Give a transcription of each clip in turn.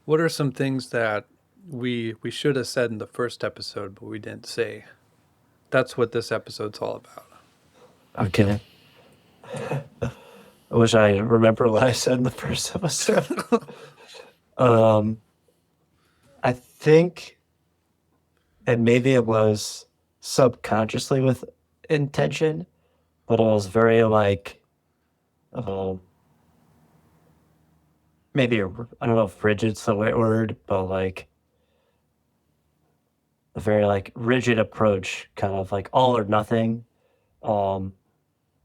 What are some things that we should have said in the first episode, but we didn't say? That's what this episode's all about. Okay. I wish I remember what I said in the first episode. Um, I think, and maybe it was subconsciously with intention, but it was very like, um, maybe I don't know if rigid's the right word, but like a very like rigid approach, kind of like all or nothing. Um,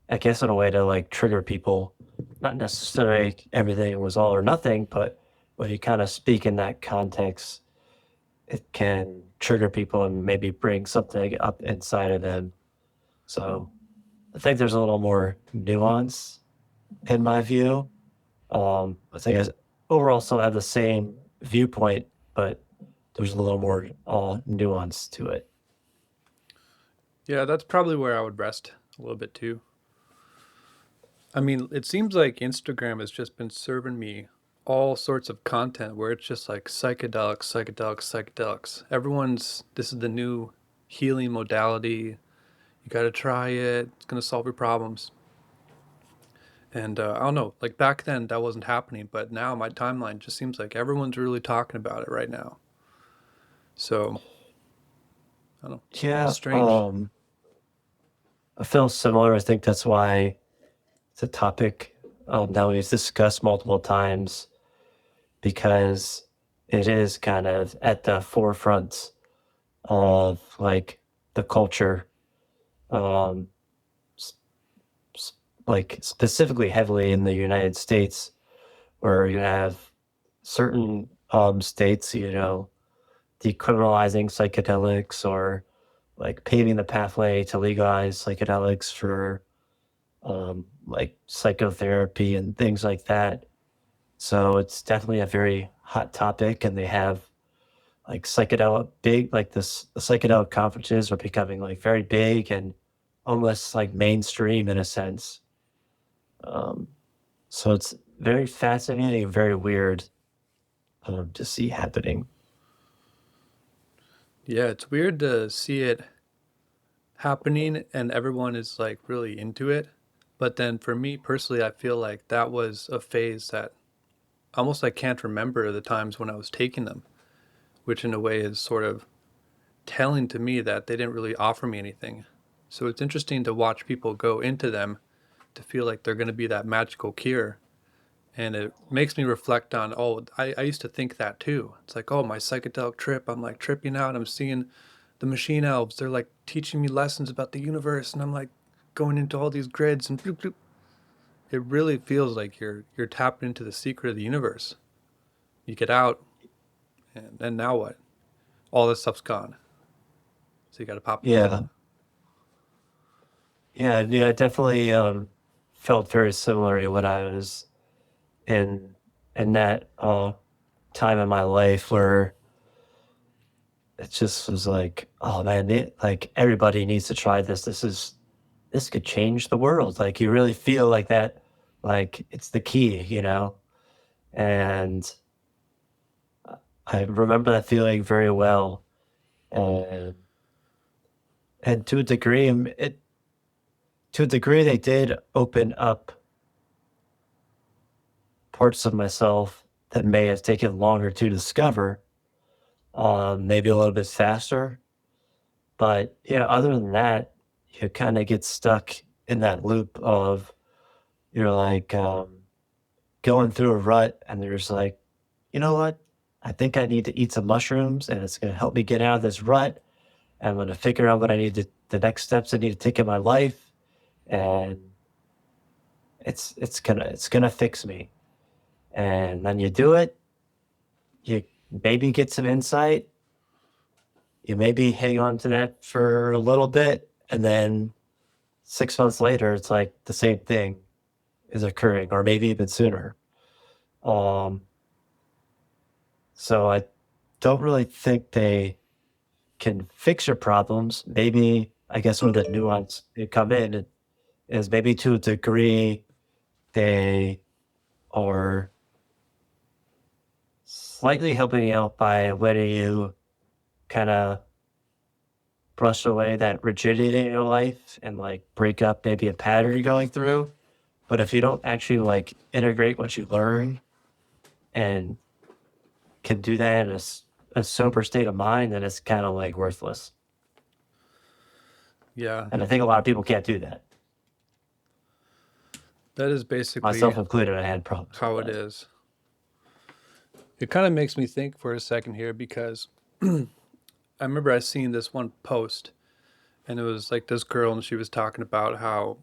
I guess in a way to like trigger people. Not necessarily everything was all or nothing, but when you kind of speak in that context, it can trigger people and maybe bring something up inside of them. So I think there's a little more nuance in my view. I think I overall still have the same viewpoint, but there's a little more nuance to it. Yeah, that's probably where I would rest a little bit too. I mean, it seems like Instagram has just been serving me all sorts of content where it's just like psychedelics, psychedelics, psychedelics. This is the new healing modality. You got to try it. It's going to solve your problems. And I don't know, like back then that wasn't happening, but now my timeline just seems like everyone's really talking about it right now. So I don't know. It's Yeah, strange. I feel similar. I think that's why it's a topic that we've discussed multiple times because it is kind of at the forefront of like the culture, um, s- like specifically heavily in the United States, where you have certain states, decriminalizing psychedelics or like paving the pathway to legalize psychedelics for like psychotherapy and things like that. So it's definitely a very hot topic, and they have like psychedelic big, like the psychedelic conferences are becoming like very big and almost like mainstream in a sense. Um, so it's very fascinating and very weird to see happening. Yeah, it's weird to see it happening and everyone is like really into it. But then for me personally, I feel like that was a phase that almost I can't remember the times when I was taking them, which in a way is sort of telling to me that they didn't really offer me anything. So it's interesting to watch people go into them to feel like they're going to be that magical cure. And it makes me reflect on, oh, I used to think that too. It's like, oh, my psychedelic trip, I'm like tripping out. I'm seeing the machine elves. They're like teaching me lessons about the universe. And I'm like going into all these grids and bloop, bloop. It really feels like you're tapping into the secret of the universe. You get out, and now what? All this stuff's gone. So you got to pop it back in. Yeah, yeah, I definitely felt very similarly when I was in in that time in my life where it just was like, oh man, like everybody needs to try this. This could change the world. Like you really feel like that, like it's the key. And I remember that feeling very well. And and to a degree, they did open up parts of myself that may have taken longer to discover, maybe a little bit faster. But yeah, other than that, you kind of get stuck in that loop of you're like going through a rut, and there's like, you know what? I think I need to eat some mushrooms, and it's going to help me get out of this rut. I'm going to figure out what the next steps I need to take in my life, and it's gonna fix me. And then you do it. You maybe get some insight. You maybe hang on to that for a little bit, and then 6 months later, it's like the same thing is occurring, or maybe even sooner. Um, so I don't really think they can fix your problems. Maybe I guess where the nuance they come in is maybe to a degree they are slightly helping you out by letting you kind of brush away that rigidity in your life and like break up maybe a pattern you're going through. But if you don't actually like integrate what you learn and can do that in a sober state of mind, then it's kind of like worthless. Yeah, And I think a lot of people can't do that. that is basically Myself included, I had problems with how it that. is. It kind of makes me think for a second here because I remember I seen this one post and it was like this girl and she was talking about how,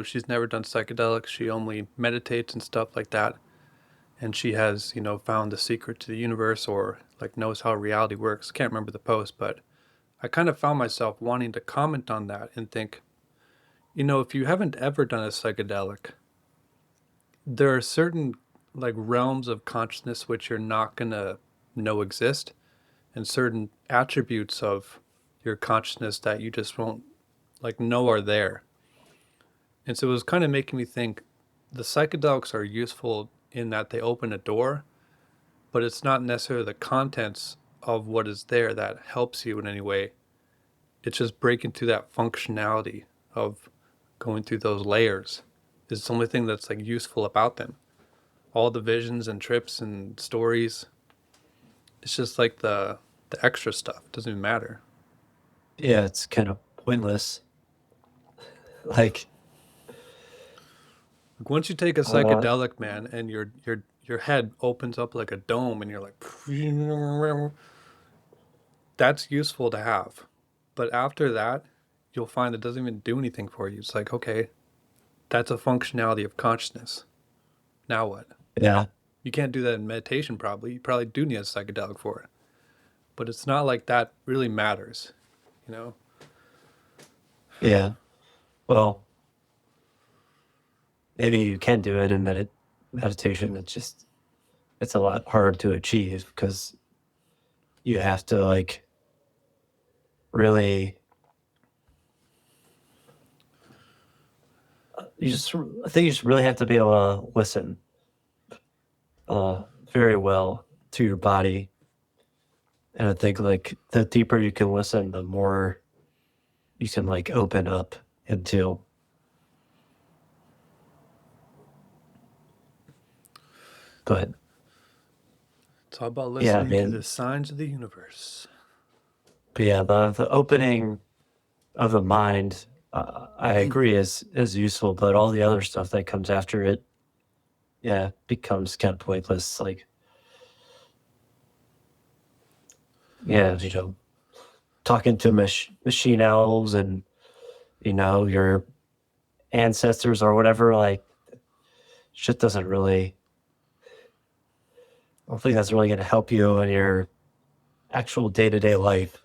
she's never done psychedelics. She only meditates and stuff like that. And she has, found the secret to the universe or like knows how reality works. Can't remember the post, but I kind of found myself wanting to comment on that and think, if you haven't ever done a psychedelic, there are certain like realms of consciousness which you're not going to know exist and certain attributes of your consciousness that you just won't like know are there. And so it was kind of making me think the psychedelics are useful in that they open a door, but it's not necessarily the contents of what is there that helps you in any way. It's just breaking through that functionality of going through those layers is the only thing that's like useful about them. All the visions and trips and stories, it's just like the extra stuff. It doesn't even matter. Yeah, it's kind of pointless. Like, Like once you take a uh, psychedelic, man, and your head opens up like a dome and you're like that's useful to have. But after that, you'll find it doesn't even do anything for you. It's like, okay, that's a functionality of consciousness. Now what? yeah, You can't do that in meditation, probably. You probably do need a psychedelic for it. But it's not like that really matters, you know? yeah. Well, maybe you can do it in meditation. It's a lot harder to achieve because you have to like really, I think you just really have to be able to listen very well to your body. And I think like the deeper you can listen, the more you can like open up into. But It's all about yeah, listening to the man. signs of the universe. But yeah, the opening of the mind, I agree, is useful. But all the other stuff that comes after it, yeah, becomes kind of pointless. Like, yeah, talking to machine owls and your ancestors or whatever. Like, shit doesn't really. I don't think that's really going to help you in your actual day to day life.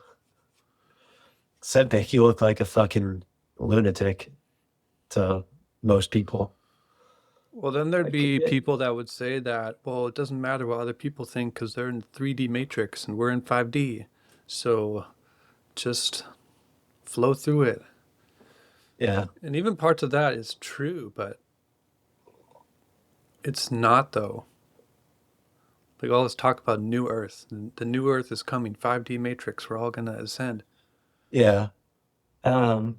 Except make you look like a fucking lunatic to most people. Well, then there'd Like, be people that would say that, well, it doesn't matter what other people think because they're in 3D matrix and we're in 5D. So just flow through it. yeah, And even parts of that is true, but it's not though. Like all this talk about new Earth. The new Earth is coming, 5D matrix. We're all gonna ascend. yeah. Um,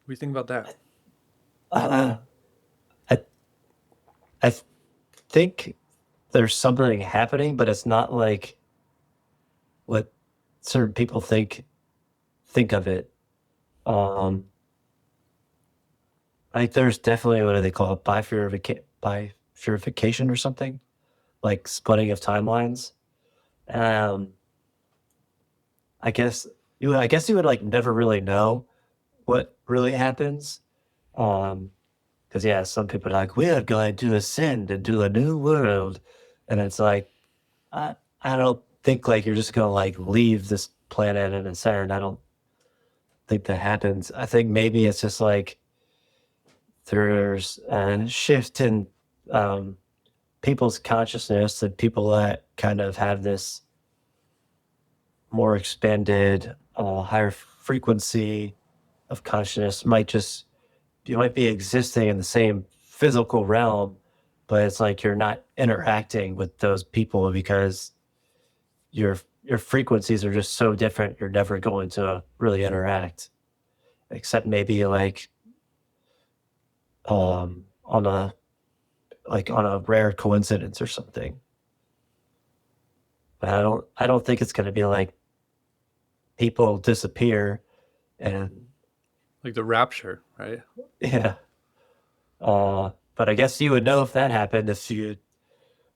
What do you think about that? uh, I I think there's something happening, but it's not like what certain people think of it. Um, like there's definitely what do they call it, bifurication or something, like splitting of timelines. Um, I guess you would like never really know what really happens. Um, because yeah, some people are like, we are going to ascend into a new world, and it's like I I don't think like you're just gonna like leave this planet and Saturn. I don't think that happens. I think maybe it's just like there's a shift in um, people's consciousness that people that kind of have this more expanded, higher frequency of consciousness might just you might be existing in the same physical realm, but it's like you're not interacting with those people because your frequencies are just so different. You're never going to really interact, except maybe like on a on a rare coincidence or something. But I don't think it's going to be like people disappear and Like the rapture, right? yeah. But I guess you would know if that happened if you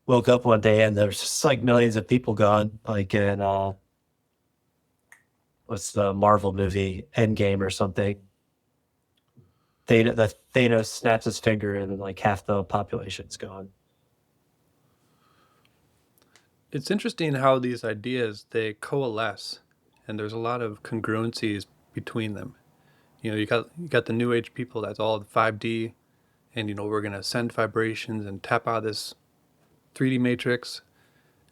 woke up one day and there's just like millions of people gone, like in what's the Marvel movie Endgame or something. Thanos snaps his finger and like half the population's gone. It's interesting how these ideas they coalesce, and there's a lot of congruencies between them. You got the new age people that's all 5D, and we're gonna send vibrations and tap out this 3D matrix.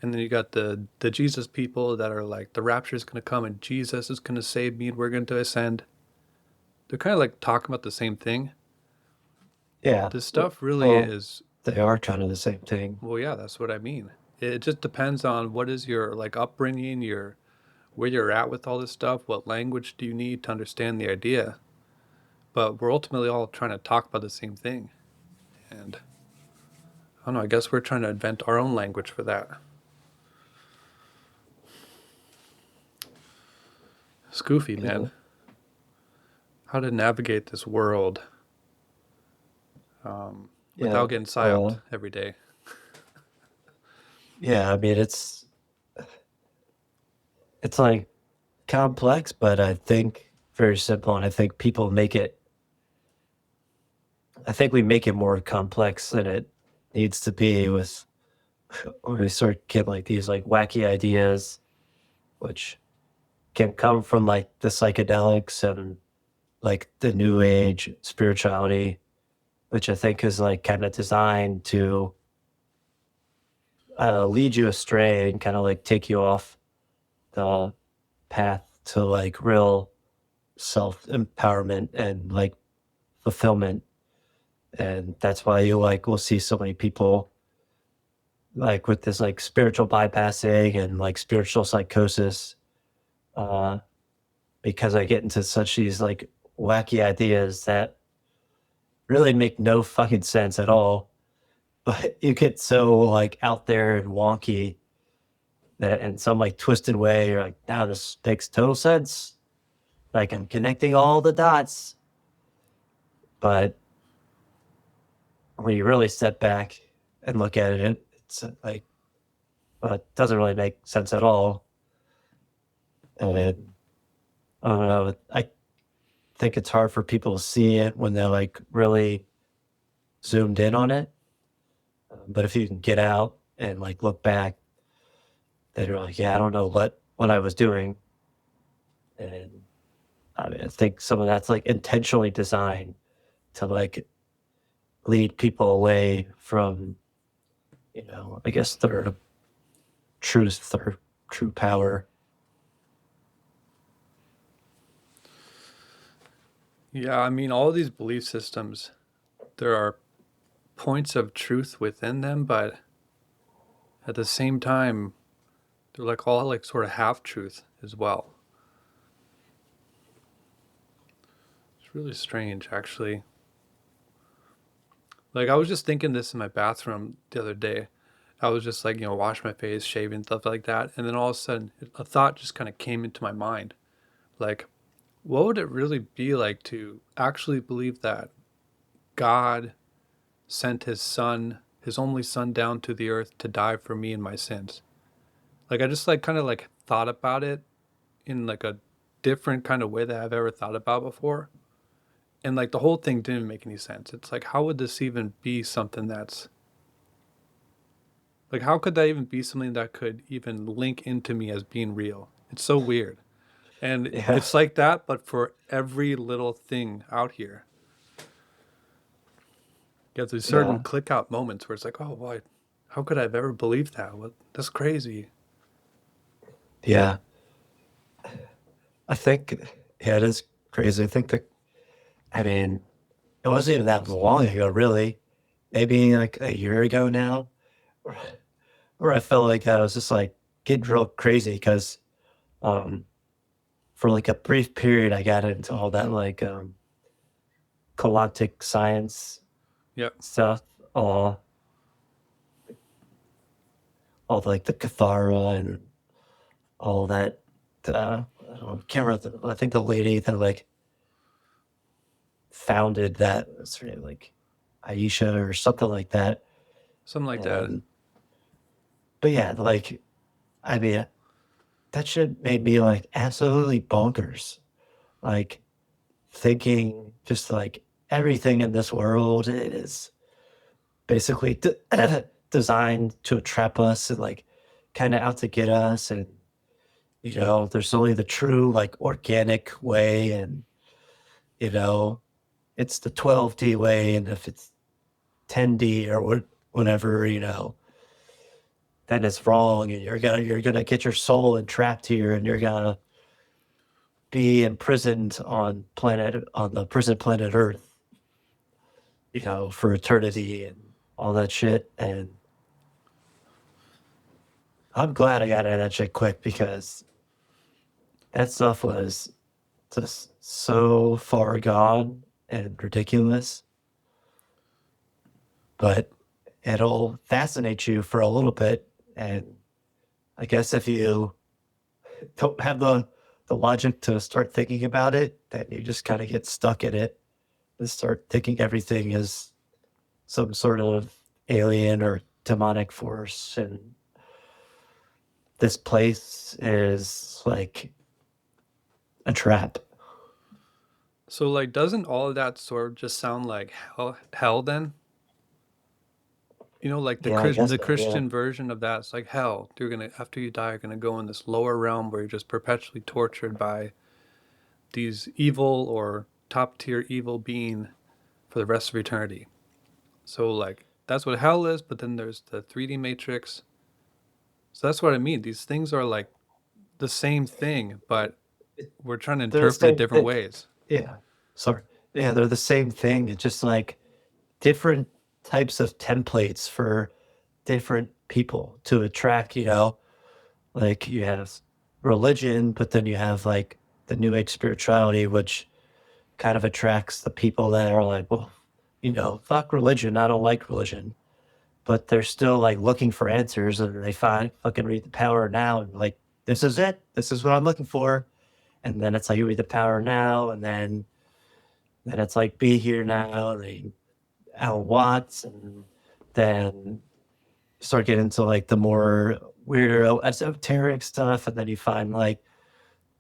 And then you got the Jesus people that are like the rapture is gonna come and Jesus is gonna save me and we're going to ascend. They're kind of like talking about the same thing. Yeah. This stuff really Well, is. they are kind of the same thing. Well, yeah, that's what I mean. It just depends on what is your like upbringing, your where you're at with all this stuff, what language do you need to understand the idea. But we're ultimately all trying to talk about the same thing. And I don't know, I guess we're trying to invent our own language for that. It's goofy, Yeah. man. How to navigate this world without Yeah. getting psyoped every day. Yeah. I mean, it's like complex, but I think very simple. And I think people make it, I think we make it more complex than it needs to be with when we sort of get like these like wacky ideas, which can come from like the psychedelics and like the new age spirituality, which I think is like kind of designed to lead you astray and kind of like take you off the path to like real self empowerment and like fulfillment. And that's why you like will see so many people like with this like spiritual bypassing and like spiritual psychosis, uh, because I get into such these like wacky ideas that really make no fucking sense at all. But you get so like out there and wonky that in some like twisted way, you're like, now this makes total sense. Like I'm connecting all the dots. But when you really step back and look at it, it's like, well, it doesn't really make sense at all. And I don't know. I think it's hard for people to see it when they're like really zoomed in on it. But if you can get out and like look back, then you're like, yeah, I don't know what I was doing. And I mean, I think some of that's like intentionally designed to like lead people away from, I guess their truth, their true power. Yeah, I mean, all these belief systems, there are points of truth within them, but at the same time, they're like all like sort of half truth as well. It's really strange, actually. Like, I was just thinking this in my bathroom the other day. I was just like, washing my face, shaving, stuff like that. And then all of a sudden, a thought just kind of came into my mind. Like, what would it really be like to actually believe that God sent his son, his only son, down to the earth to die for me and my sins? Like, I just like kind of like thought about it in like a different kind of way that I've ever thought about before. And like the whole thing didn't make any sense. It's like, how would this even be something that's like, how could that even be something that could even link into me as being real? It's so weird. And Yeah. it's like that, but for every little thing out here. You have these certain Yeah. click out moments where it's like, oh, why? How could I have ever believed that? What? That's crazy. Yeah. I think, yeah, it is crazy. I think that, I mean, it wasn't even that long ago, really. maybe like a year ago now, where where I felt like I was just like getting real crazy because um, for like a brief period I got into all that like galactic science Yep. stuff, all all like the Cathara and all that. I don't, can't remember. I think the lady that like founded that, what's her name, like Aisha or something like that. Something like that. And but yeah, like I mean, that shit made me like absolutely bonkers. Like thinking just like everything in this world is basically designed to trap us and like kind of out to get us. And, you know, there's only the true like organic way. And, you know, it's the 12D way. And if it's 10D or whatever, you know, then it's wrong. And you're gonna get your soul entrapped here and you're gonna be imprisoned on the prison planet Earth, you know, for eternity and all that shit. And I'm glad I got out of that shit quick because that stuff was just so far gone and ridiculous. But it'll fascinate you for a little bit. And I guess if you don't have the logic to start thinking about it, then you just kind of get stuck in it and start thinking everything is some sort of alien or demonic force. And this place is like a trap. So like, doesn't all of that sort of just sound like hell then? You know, like Yeah, I guess The so. Yeah. Christian version of that. It's like hell. You're gonna, after you die, you're gonna go in this lower realm where you're just perpetually tortured by these evil or top tier evil being for the rest of eternity. So like that's what hell is. But then there's the 3D matrix. So that's what I mean. These things are like the same thing, but we're trying to They're the interpret it same different thing. ways. Yeah. Sorry. Yeah, they're the same thing. It's just like different types of templates for different people to attract, you know, like you have religion, but then you have like the new age spirituality, which kind of attracts the people that are like, well, you know, fuck religion. I don't like religion. But they're still like looking for answers and they find fucking read the power now and like, this is it. This is what I'm looking for. And then it's like you read the power now and then it's like be here now and they Al Watts and then start getting into like the more weirdo esoteric stuff and then you find like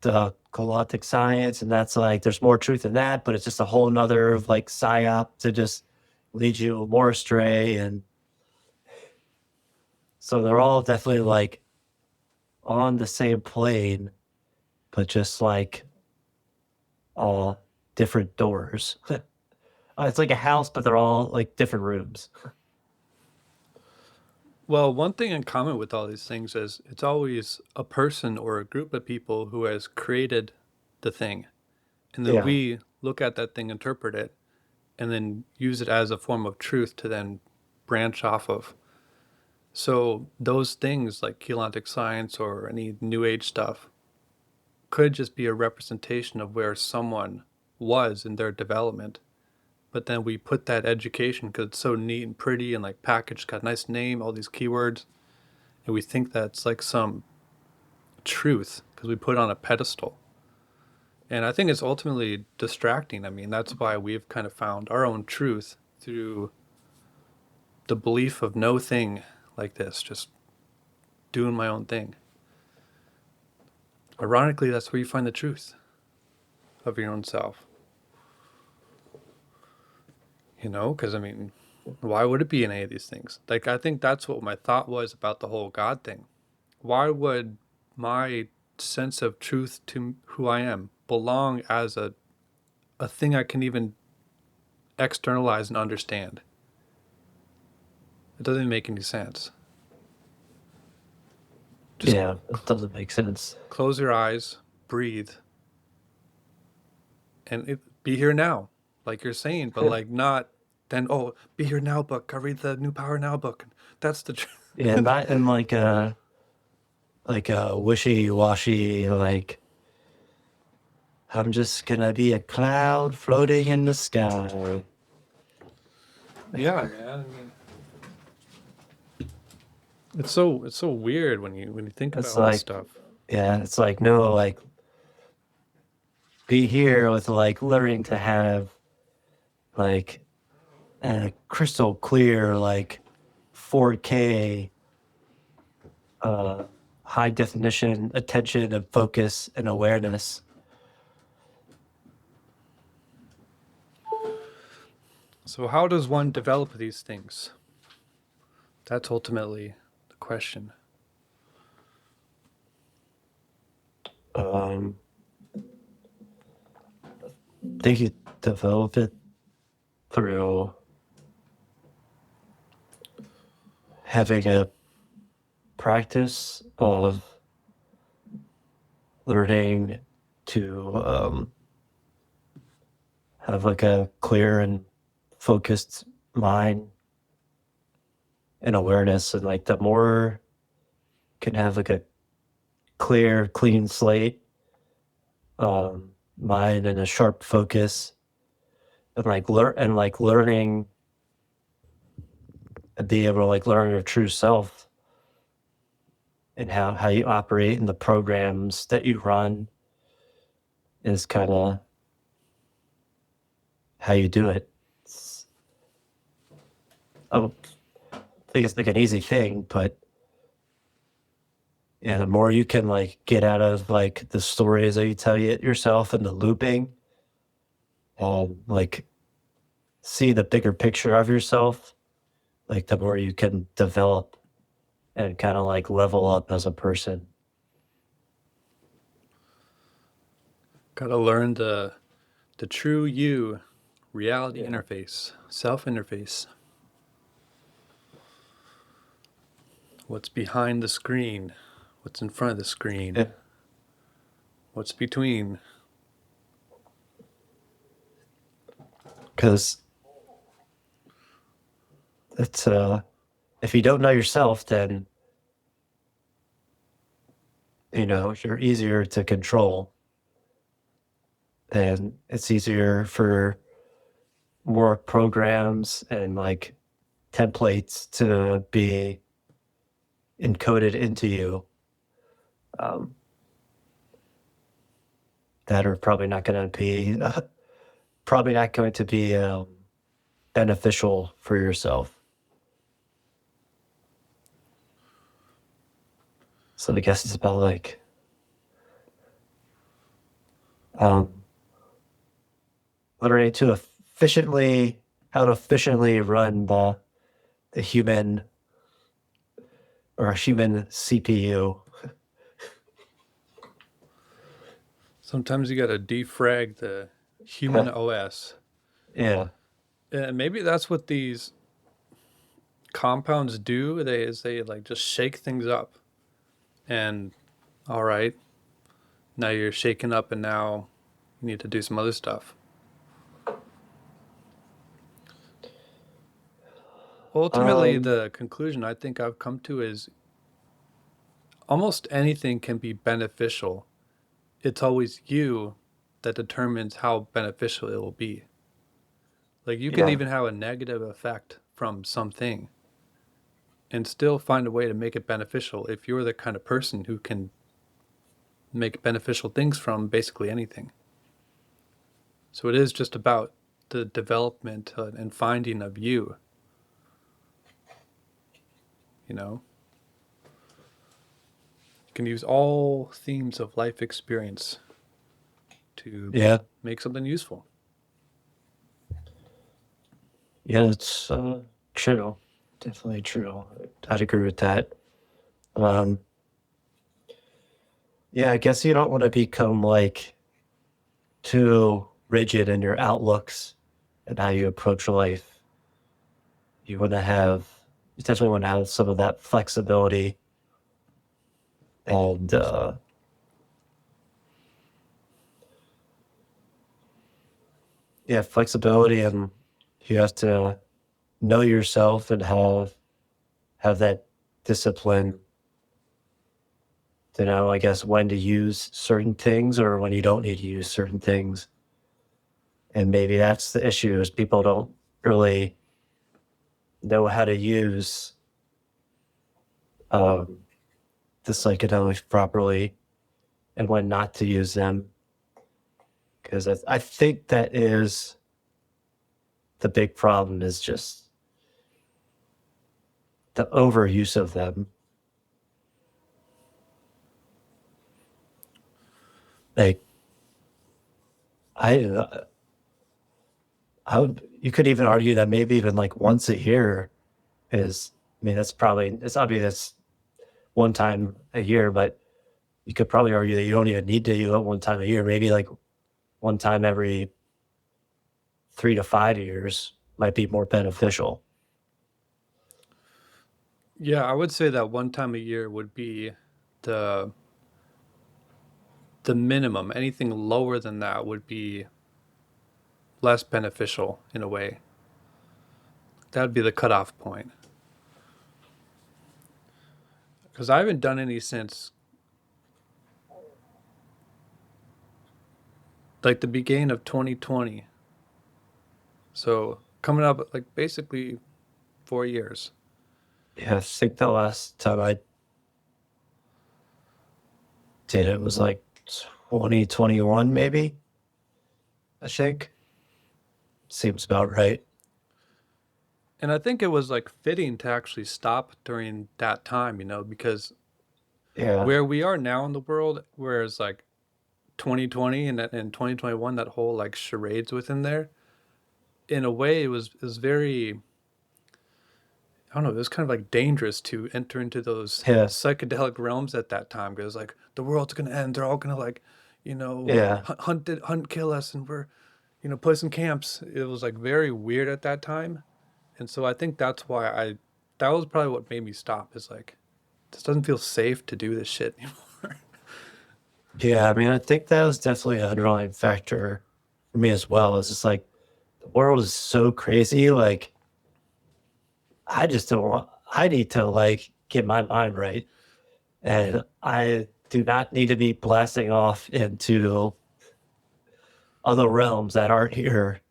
the galactic science and that's like there's more truth in that, but it's just a whole nother like psyop to just lead you more astray. And so they're all definitely like on the same plane, but just like all different doors. It's like a house, but they're all like different rooms. Well, one thing in common with all these things is it's always a person or a group of people who has created the thing. And then Yeah. we look at that thing, interpret it, and then use it as a form of truth to then branch off of. So those things like chelantic science or any new age stuff could just be a representation of where someone was in their development. But then we put that education because it's so neat and pretty and like packaged, got a nice name, all these keywords, and we think that's like some truth because we put it on a pedestal. And I think it's ultimately distracting. I mean, that's why we've kind of found our own truth through the belief of no thing like this, just doing my own thing. Ironically, that's where you find the truth of your own self. You know, because I mean, why would it be in any of these things? Like, I think that's what my thought was about the whole God thing. Why would my sense of truth to who I am belong as a thing I can even externalize and understand? It doesn't make any sense. Just Yeah. It doesn't make sense. close your eyes, breathe, and be here now, like you're saying, but like not then oh, be here now book. I read the New Power Now book. That's the Yeah, truth. not in like a wishy-washy, like I'm just gonna be a cloud floating in the sky. Yeah, man. I mean, it's so weird when you think about It's all this like, stuff. yeah, it's like no, like be here with like learning to have like a crystal clear, like 4K, uh, high definition attention and focus and awareness. So how does one develop these things? That's ultimately the question. Um, I think you develop it through having a practice of learning to have like a clear and focused mind and awareness. And like the more can have like a clear, clean slate, mind and a sharp focus and like learning and be able to like learn your true self and how you operate and the programs that you run is kind of how you do it. It's, I don't think it's like an easy thing, but yeah, the more you can like get out of like the stories that you tell yourself and the looping, like see the bigger picture of yourself, like the more you can develop and kind of like level up as a person. Got to learn the true you, reality Yeah. interface, self interface. What's behind the screen? What's in front of the screen? Yeah. What's between? Because it's if you don't know yourself, then you know you're easier to control, and it's easier for more programs and like templates to be encoded into you, um, that are probably not going to be beneficial for yourself. So I guess it's about like um, learning to efficiently how to efficiently run the human or a human CPU. Sometimes you got to defrag the human OS. Yeah, And maybe that's what these compounds do. They like just shake things up. And all right, now you're shaken up and now you need to do some other stuff. Ultimately, um, the conclusion I think I've come to is almost anything can be beneficial. It's always you that determines how beneficial it will be. Like you can yeah, even have a negative effect from something and still find a way to make it beneficial if you're the kind of person who can make beneficial things from basically anything. So it is just about the development and finding of you, you know. You can use all themes of life experience to yeah, make something useful. yeah. It's true, definitely true. I'd agree with that. Um, yeah, I guess you don't want to become like too rigid in your outlooks and how you approach life. You want to have, you definitely want to have some of that flexibility and yeah, flexibility and You have to know yourself and have that discipline to know, I guess, when to use certain things or when you don't need to use certain things. And maybe that's the issue is people don't really know how to use um, the psychedelics properly and when not to use them. Because I think that is the big problem is just the overuse of them. Like I, you could even argue that maybe even like once a year is, I mean, it's obvious that's one time a year, but you could probably argue that you don't even need to do it one time a year. Maybe like one time every 3 to 5 years might be more beneficial. Yeah, I would say that one time a year would be the the minimum. Anything lower than that would be less beneficial in a way. That would be the cutoff point. Because I haven't done any since like the beginning of 2020. So coming up like basically 4 years. Yeah, I think the last time I did it was like 2021, maybe. I think seems about right. And I think it was like fitting to actually stop during that time, because Yeah, where we are now in the world, whereas like 2020 and 2021, that whole like charades within there, in a way, it was very, I don't know, it was kind of like dangerous to enter into those yeah, psychedelic realms at that time because like the world's gonna end, they're all gonna like, yeah, hunt, kill us, and we're placing camps. It was like very weird at that time, and so I think that's why that was probably what made me stop. Is like, this doesn't feel safe to do this shit anymore. yeah. I mean, I think that was definitely an underlying factor for me as well. It's just like the world is so crazy. Like, I just don't want, I need to like get my mind right. And I do not need to be blasting off into other realms that aren't here.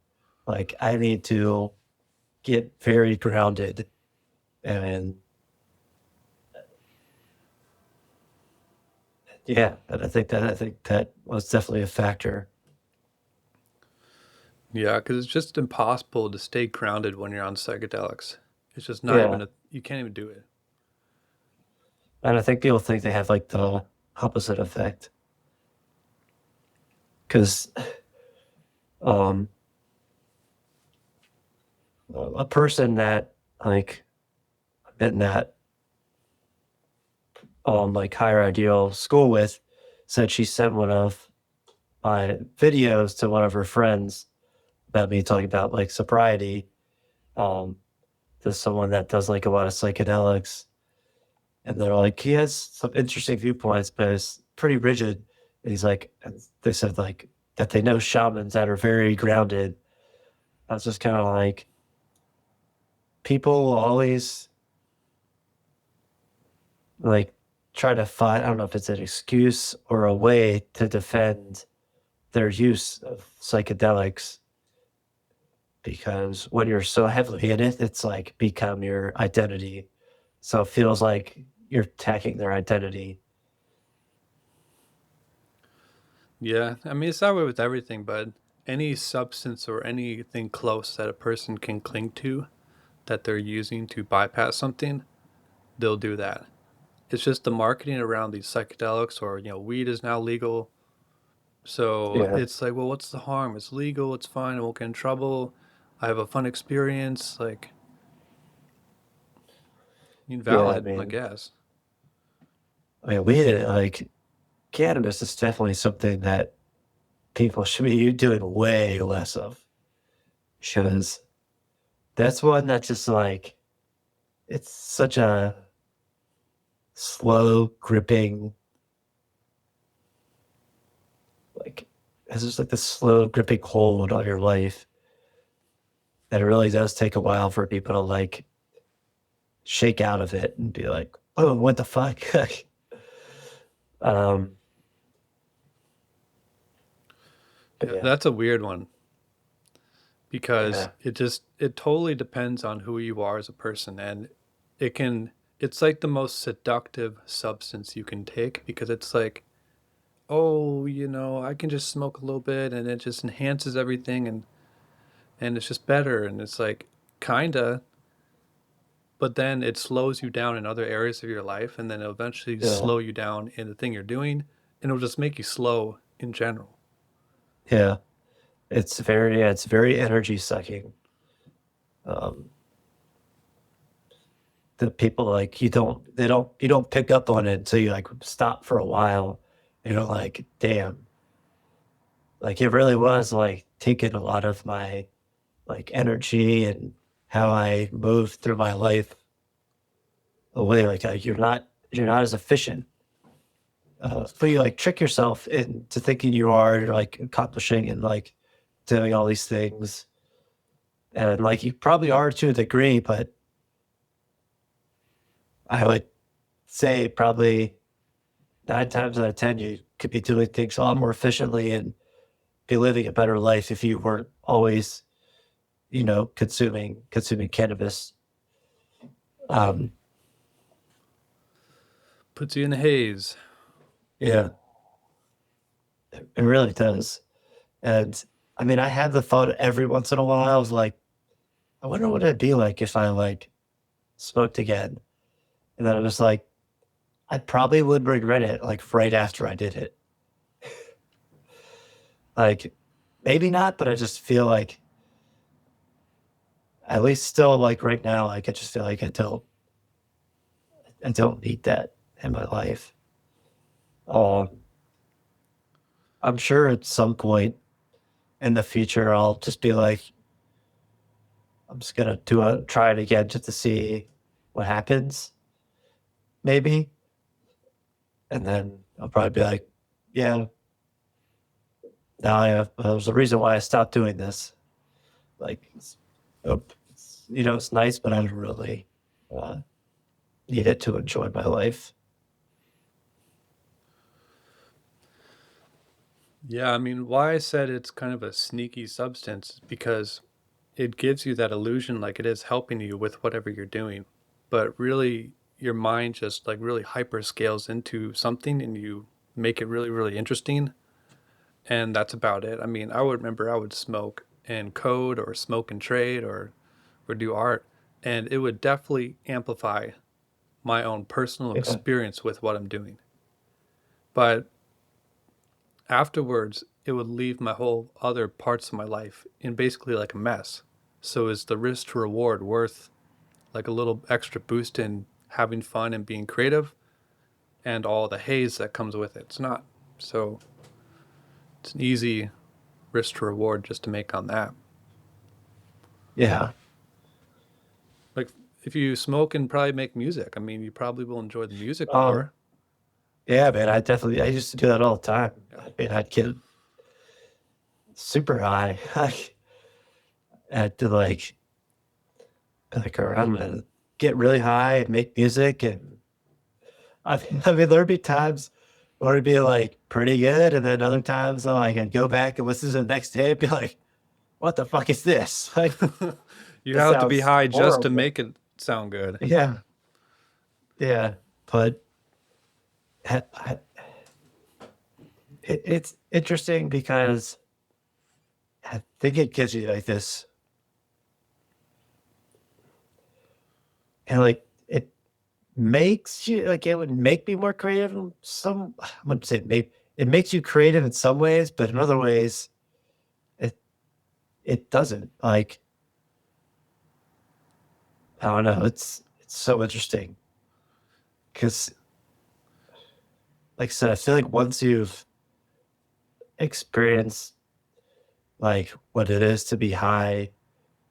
Like, I need to get very grounded. And yeah, and I think that was definitely a factor. Yeah, because it's just impossible to stay grounded when you're on psychedelics. It's just not even Yeah. a, you can't even do it. And I think people think they have like the opposite effect. Because um a person that like I've been that like higher ideal school with said she sent one of my videos to one of her friends about me talking about like sobriety um to someone that does like a lot of psychedelics. And they're like, he has some interesting viewpoints, but it's pretty rigid. And he's like, and they said like that they know shamans that are very grounded. I was just kind of like, people will always like try to find, I don't know if it's an excuse or a way to defend their use of psychedelics because when you're so heavily in it, it's like become your identity. So it feels like you're attacking their identity. Yeah, I mean, it's that way with everything, but any substance or anything close that a person can cling to that they're using to bypass something, they'll do that. It's just the marketing around these psychedelics or, weed is now legal. So Yeah. it's like, well, what's the harm? It's legal, it's fine, I won't get in trouble. I have a fun experience. Like, Yeah. valid, I guess. I mean, we like cannabis is definitely something that people should be doing way less of because that's one that's just like, it's such a slow gripping, like, it's just like this slow gripping hold on your life. that it really does take a while for people to like shake out of it and be like, oh, what the fuck? um, Yeah, yeah, that's a weird one because yeah, it totally depends on who you are as a person, and it can it's like the most seductive substance you can take because it's like, oh, I can just smoke a little bit and it just enhances everything, and it's just better, and it's like kinda, but then it slows you down in other areas of your life, and then it'll eventually yeah, slow you down in the thing you're doing, and it'll just make you slow in general. yeah. It's very energy sucking. Um, the people like you don't pick up on it until you like stop for a while. You're like, damn, like it really was like taking a lot of my like energy and how I move through my life away. Like you're not as efficient. But you like trick yourself into thinking you are like accomplishing and like doing all these things, and like you probably are to a degree, but I would say probably 9 times out of 10 you could be doing things a lot more efficiently and be living a better life if you weren't always, consuming cannabis. Um, Puts you in a haze. yeah, it really does. And I mean, I had the thought every once in a while. I was like, I wonder what it'd be like if I like smoked again. And then I was like, I probably would regret it like right after I did it. Like maybe not, but I just feel like at least still like right now, like I just feel like I don't need that in my life. Um, I'm sure at some point in the future I'll just be like, I'm just gonna try it again just to see what happens, maybe. And then I'll probably be like, yeah, now there's a reason why I stopped doing this. Like, it's nice, but I don't really uh, need it to enjoy my life. Yeah, I mean, why I said it's kind of a sneaky substance is because it gives you that illusion like it is helping you with whatever you're doing. But really, your mind just like really hyper scales into something and you make it really, really interesting. And that's about it. I mean, I would remember I would smoke and code or smoke and trade or do art, and it would definitely amplify my own personal Yeah, experience with what I'm doing. But afterwards, it would leave my whole other parts of my life in basically like a mess. So is the risk to reward worth like a little extra boost in having fun and being creative and all the haze that comes with it? It's not. So it's an easy risk to reward just to make on that. yeah. Like if you smoke and probably make music, I mean, you probably will enjoy the music Um, more. yeah, man. I used to do that all the time. Yeah. I mean, I'd get super high. I had to like around and get really high and make music. And I mean, there'd be times where it'd be like pretty good. And then other times like I'd go back and listen to the next day and be like, what the fuck is this? Like, You this have to be sounds high just to horrible. make it sound good. Yeah. Yeah. But I, it's interesting because I think it gives you like this, and like it makes you like it would make me more creative in some. I wouldn't say maybe it makes you creative in some ways, but in other ways, it it doesn't. Like I don't know. It's so interesting because, like I said, I feel like once you've experienced like what it is to be high,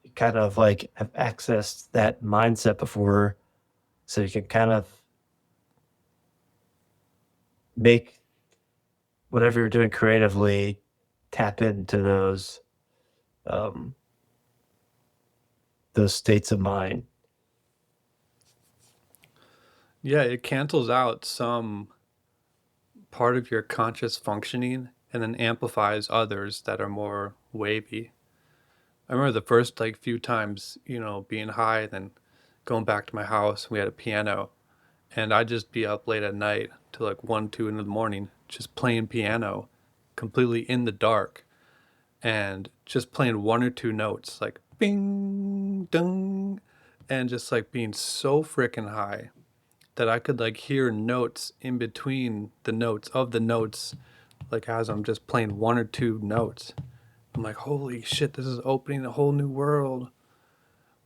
you kind of like have accessed that mindset before, so you can kind of make whatever you're doing creatively tap into those um those states of mind. Yeah, it cancels out some part of your conscious functioning and then amplifies others that are more wavy. I remember the first like few times, being high, then going back to my house. We had a piano, and I'd just be up late at night till like 1, 2 in the morning, just playing piano, completely in the dark, and just playing one or two notes, like bing, ding, and just like being so freaking high that I could like hear notes in between the notes of the notes, like as I'm just playing one or two notes. I'm like, holy shit, this is opening a whole new world.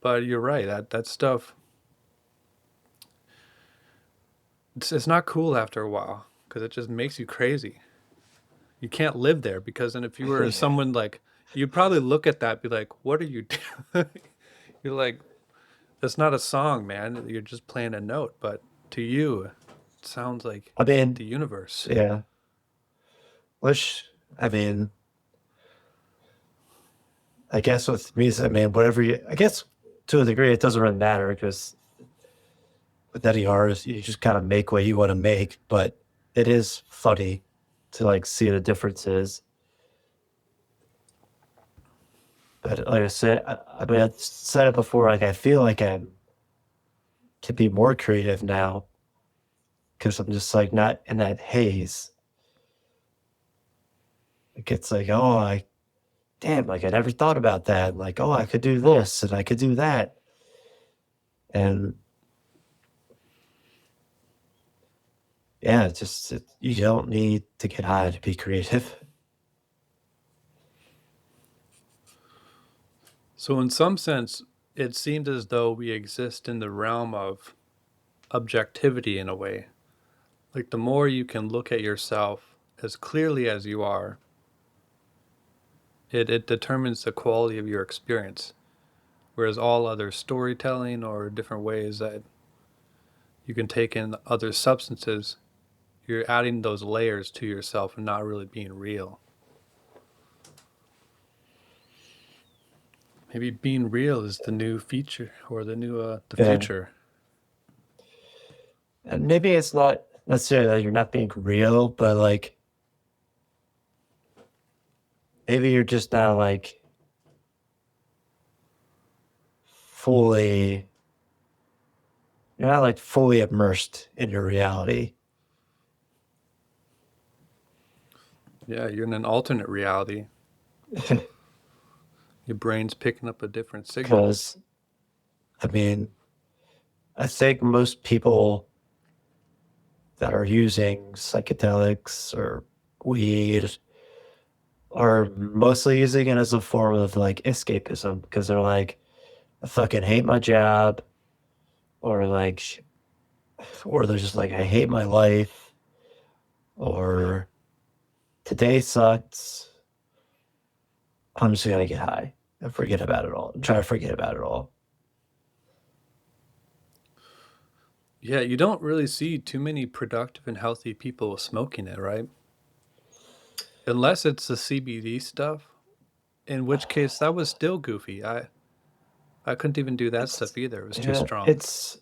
But you're right, that stuff, it's not cool after a while because it just makes you crazy. You can't live there because then if you were someone like, you'd probably look at that, be like, what are you doing? You're like, that's not a song, man. You're just playing a note. But to you, it sounds like I mean, the universe. yeah, which, I mean, I guess with music, I mean, whatever you, I guess to a degree, it doesn't really matter because with any artist, you just kind of make what you want to make. But it is funny to like see the differences. But like I said, I mean, I said it before. Like I feel like I can be more creative now because I'm just like not in that haze. It gets like, oh, I damn, like I never thought about that. Like, oh, I could do this and I could do that, and yeah, it's just you don't need to get high to be creative. So, in some sense, it seems as though we exist in the realm of objectivity in a way. Like, the more you can look at yourself as clearly as you are, it determines the quality of your experience. Whereas all other storytelling or different ways that you can take in other substances, you're adding those layers to yourself and not really being real. Maybe being real is the new feature or the Yeah, future. and maybe it's not necessarily that you're not being real, but like maybe you're just not like fully, you're not like fully immersed in your reality Yeah, you're in an alternate reality. Your brain's picking up a different signal. because I mean, I think most people that are using psychedelics or weed are mostly using it as a form of like escapism because they're like, I fucking hate my job, or like, or they're just like, I hate my life, or today sucks. I'm just gonna get high and forget about it all. And try to forget about it all. Yeah, you don't really see too many productive and healthy people smoking it, right? Unless it's the CBD stuff, in which case that was still goofy. I couldn't even do that It's stuff either. It was too yeah, strong. it's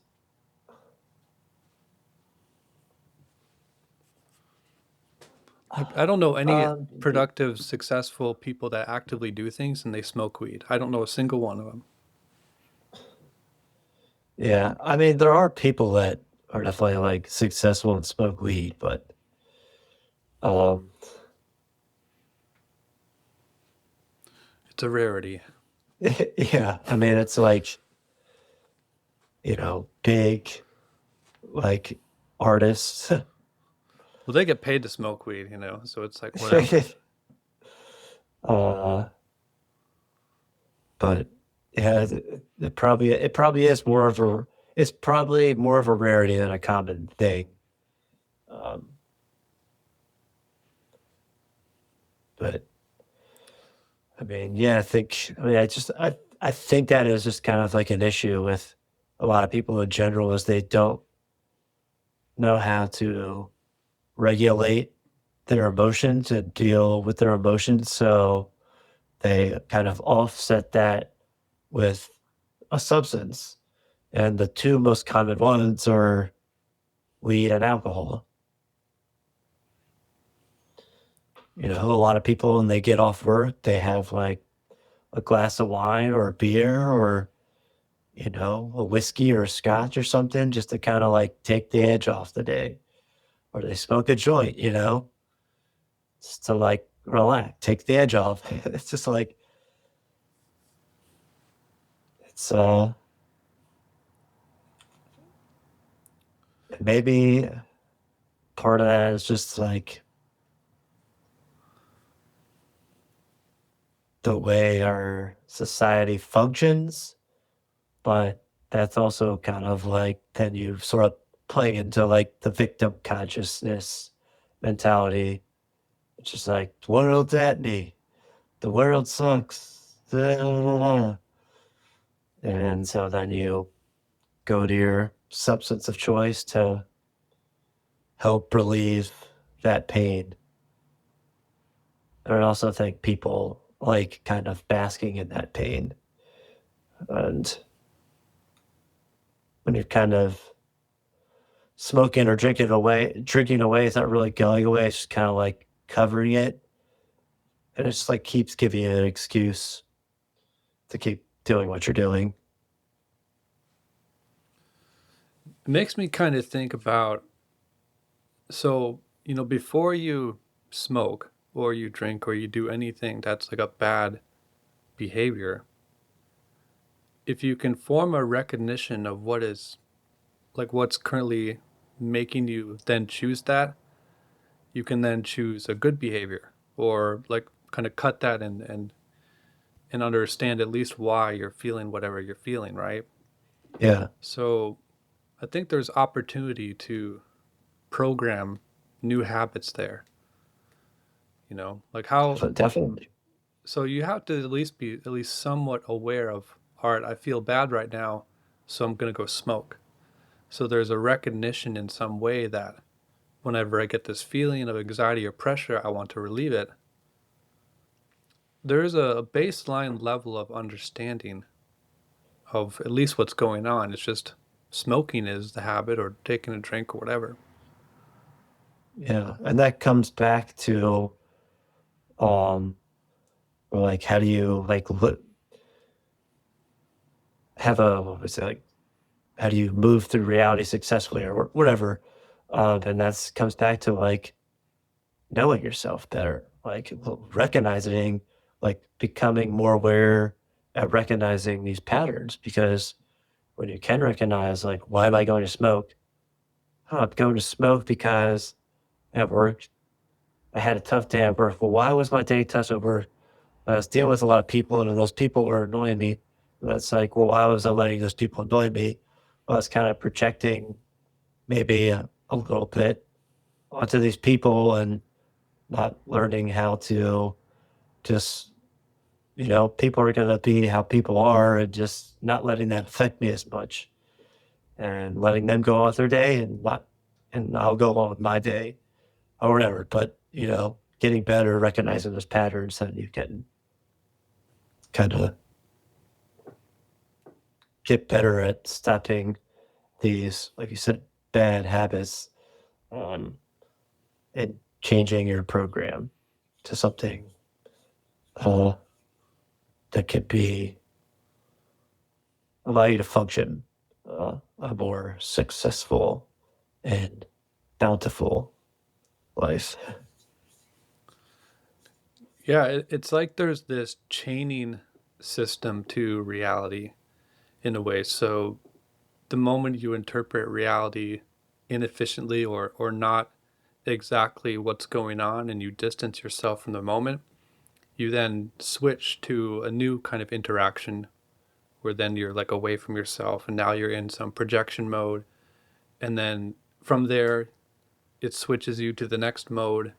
I don't know any um, productive, successful people that actively do things and they smoke weed. I don't know a single one of them. yeah. I mean, there are people that are definitely like successful and smoke weed, but um, It's a rarity. yeah. I mean, it's like big like artists. Well, they get paid to smoke weed, so it's like whatever. uh, but yeah, it probably is more of a it's probably more of a rarity than a common thing. Um, but I mean, yeah, I think that is just kind of like an issue with a lot of people in general is they don't know how to regulate their emotions and deal with their emotions. So they kind of offset that with a substance. And the two most common ones are weed and alcohol. You know, a lot of people when they get off work, they have like a glass of wine or a beer or, you know, a whiskey or a scotch or something just to kind of like take the edge off the day. Or they smoke a joint, you know, just to like relax, take the edge off. It's just like, it's, maybe part of that is just like the way our society functions, but that's also kind of like then you sort of play into like the victim consciousness mentality. It's just like the world's at me, the world sucks, and so then you go to your substance of choice to help relieve that pain. I also think people like kind of basking in that pain, and when you're kind of smoking or drinking away is not really going away. It's just kind of like covering it. And it just like keeps giving you an excuse to keep doing what you're doing. It makes me kind of think about, so, before you smoke or you drink or you do anything that's like a bad behavior, if you can form a recognition of what is like what's currently making you then choose that, you can then choose a good behavior or like kind of cut that and understand at least why you're feeling whatever you're feeling, right? Yeah, So I think there's opportunity to program new habits there, like how, definitely. so you have to at least be at least somewhat aware of, all right, I feel bad right now, so I'm going to go smoke. So there's a recognition in some way that whenever I get this feeling of anxiety or pressure, I want to relieve it. There's a baseline level of understanding of at least what's going on. It's just smoking is the habit or taking a drink or whatever. Yeah. And that comes back to, um, like, how do you like have a, what was it like, how do you move through reality successfully or whatever? And that's comes back to like knowing yourself better, like recognizing, like becoming more aware at recognizing these patterns. Because when you can recognize, like, why am I going to smoke? Oh, I'm going to smoke because at work I had a tough day at work. Well, why was my day tough at work? I was dealing with a lot of people, and those people were annoying me. And that's like, well, why was I letting those people annoy me? Well, I was kind of projecting maybe a little bit onto these people and not learning how to just, you know, people are going to be how people are and just not letting that affect me as much and letting them go on their day and not, and I'll go on with my day or whatever. But, you know, getting better, recognizing those patterns, and you can kind of get better at stopping these, like you said, bad habits, um, and changing your program to something uh, that could be allow you to function a more successful and bountiful life. Yeah, it's like there's this chaining system to reality in a way. So the moment you interpret reality inefficiently or not exactly what's going on and you distance yourself from the moment, you then switch to a new kind of interaction where then you're like away from yourself and now you're in some projection mode. And then from there, it switches you to the next mode.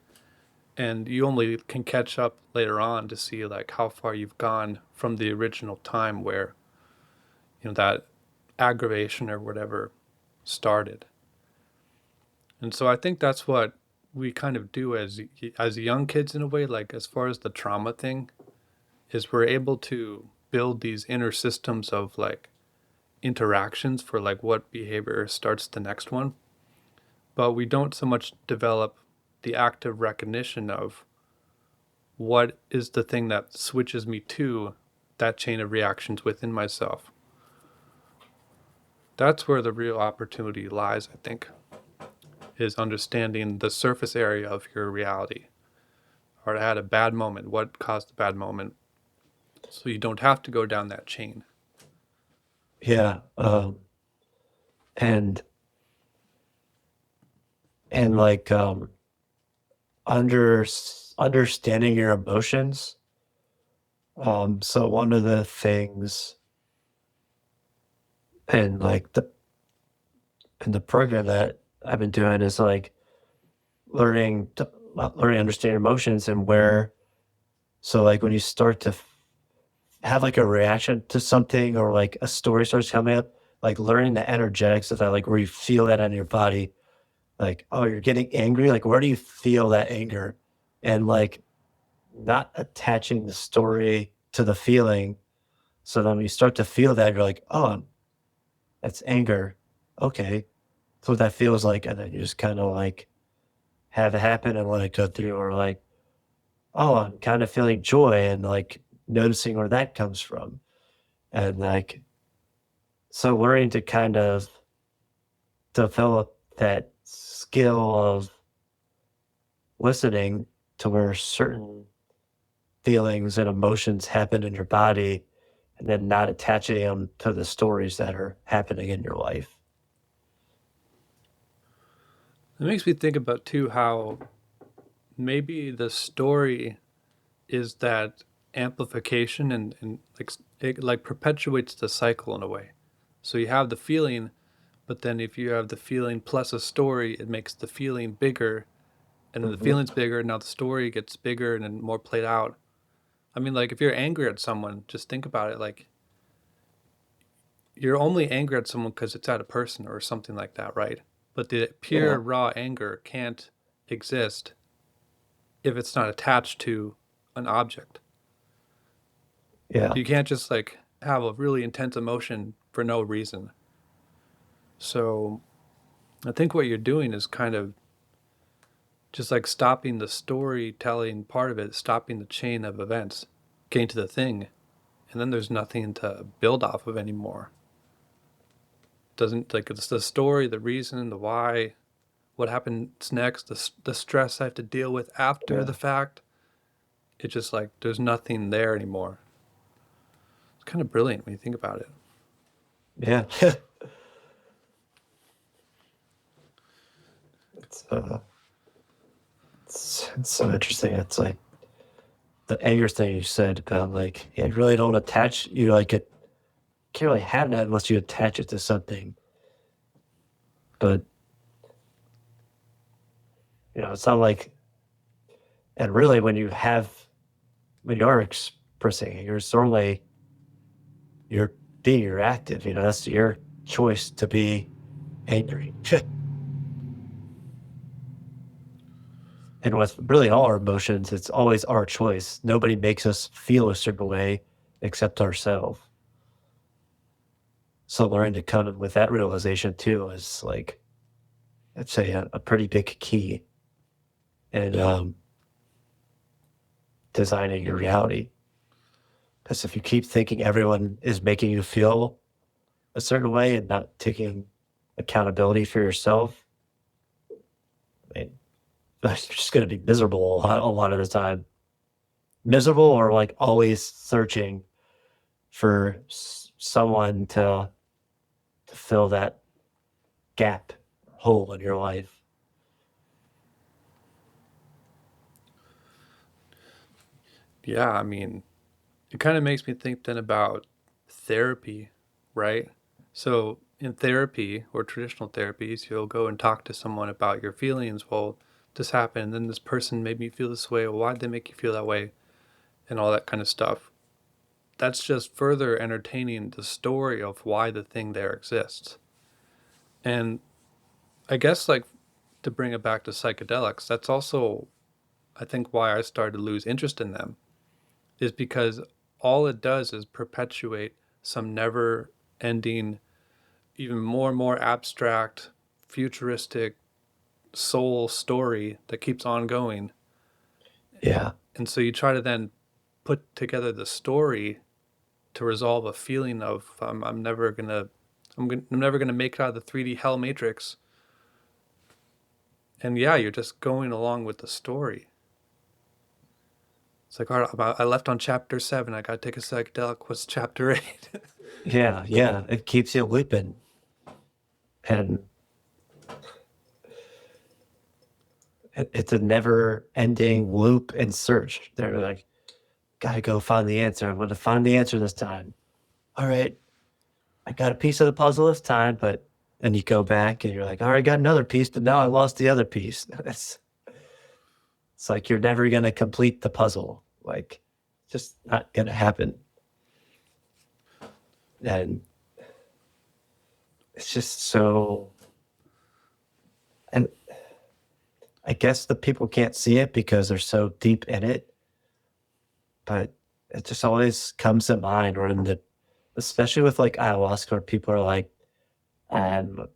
And you only can catch up later on to see like how far you've gone from the original time where, that aggravation or whatever started. And so I think that's what we kind of do as young kids in a way, like as far as the trauma thing is we're able to build these inner systems of like interactions for like what behavior starts the next one, but we don't so much develop the active recognition of what is the thing that switches me to that chain of reactions within myself. That's where the real opportunity lies, I think, is understanding the surface area of your reality. Or I had a bad moment. What caused the bad moment? So you don't have to go down that chain. Yeah. And and like under understanding your emotions. So one of the things in like the in the program that I've been doing is like learning to understand emotions and where. So like when you start to have like a reaction to something or like a story starts coming up, like learning the energetics of that, like where you feel that in your body, like, oh, you're getting angry. Like, where do you feel that anger? And like not attaching the story to the feeling. So then when you start to feel that, you're like, oh, that's anger. Okay. That's what that feels like. And then you just kind of like have it happen and let it go through, or like, oh, I'm kind of feeling joy and like noticing where that comes from. And like, so learning to kind of develop that skill of listening to where certain feelings and emotions happen in your body and then not attaching them to the stories that are happening in your life. It makes me think about too how maybe the story is that amplification and like it like perpetuates the cycle in a way. So you have the feeling, but then if you have the feeling plus a story, it makes the feeling bigger, and then the Mhm. feeling's bigger. Now the story gets bigger and then more played out. I mean, like if you're angry at someone, just think about it. Like you're only angry at someone because it's at a person or something like that, right? But the pure Yeah. raw anger can't exist if it's not attached to an object. Yeah. You can't just like have a really intense emotion for no reason. So I think what you're doing is kind of just like stopping the storytelling part of it, stopping the chain of events, getting to the thing, and then there's nothing to build off of anymore. Doesn't like it's the story, the reason, the why, what happens next, the stress I have to deal with after the Yeah. fact. It's just like there's nothing there anymore. It's kind of brilliant when you think about it. Yeah. it's, it's so interesting. It's like the anger thing you said about like, yeah, you really don't attach, you like it, can't really have that unless you attach it to something. But, it's not like, and really when you are expressing anger, it's normally you're being reactive, that's your choice to be angry. And with really all our emotions, it's always our choice. Nobody makes us feel a certain way except ourselves. So learning to come with that realization too is like, I'd say a pretty big key in designing your reality. Because if you keep thinking everyone is making you feel a certain way and not taking accountability for yourself, I mean, you're just going to be miserable a lot of the time. Miserable or like always searching for someone to fill that gap, hole in your life. Yeah, I mean, it kind of makes me think then about therapy, right? So in therapy or traditional therapies, you'll go and talk to someone about your feelings. Well, this happened, and then this person made me feel this way. Well, why'd they make you feel that way? And all that kind of stuff. That's just further entertaining the story of why the thing there exists. And I guess, like, to bring it back to psychedelics, that's also, I think, why I started to lose interest in them, is because all it does is perpetuate some never ending even more and more abstract, futuristic soul story that keeps on going. Yeah. And so you try to then put together the story to resolve a feeling of I'm never gonna I'm never gonna make it out of the 3D hell matrix. And yeah, you're just going along with the story. It's like, all right, I left on chapter 7. I gotta take a psychedelic. What's chapter 8? Yeah. Yeah. It keeps you looping. And it's a never ending loop and search. They're like, gotta go find the answer. I'm gonna find the answer this time. All right, I got a piece of the puzzle this time, but then you go back and you're like, all right, I got another piece, but now I lost the other piece. It's like you're never gonna complete the puzzle. Like, just not gonna happen. And it's just so, and I guess the people can't see it because they're so deep in it, but it just always comes to mind, or in the, especially with like ayahuasca, where people are like, I'm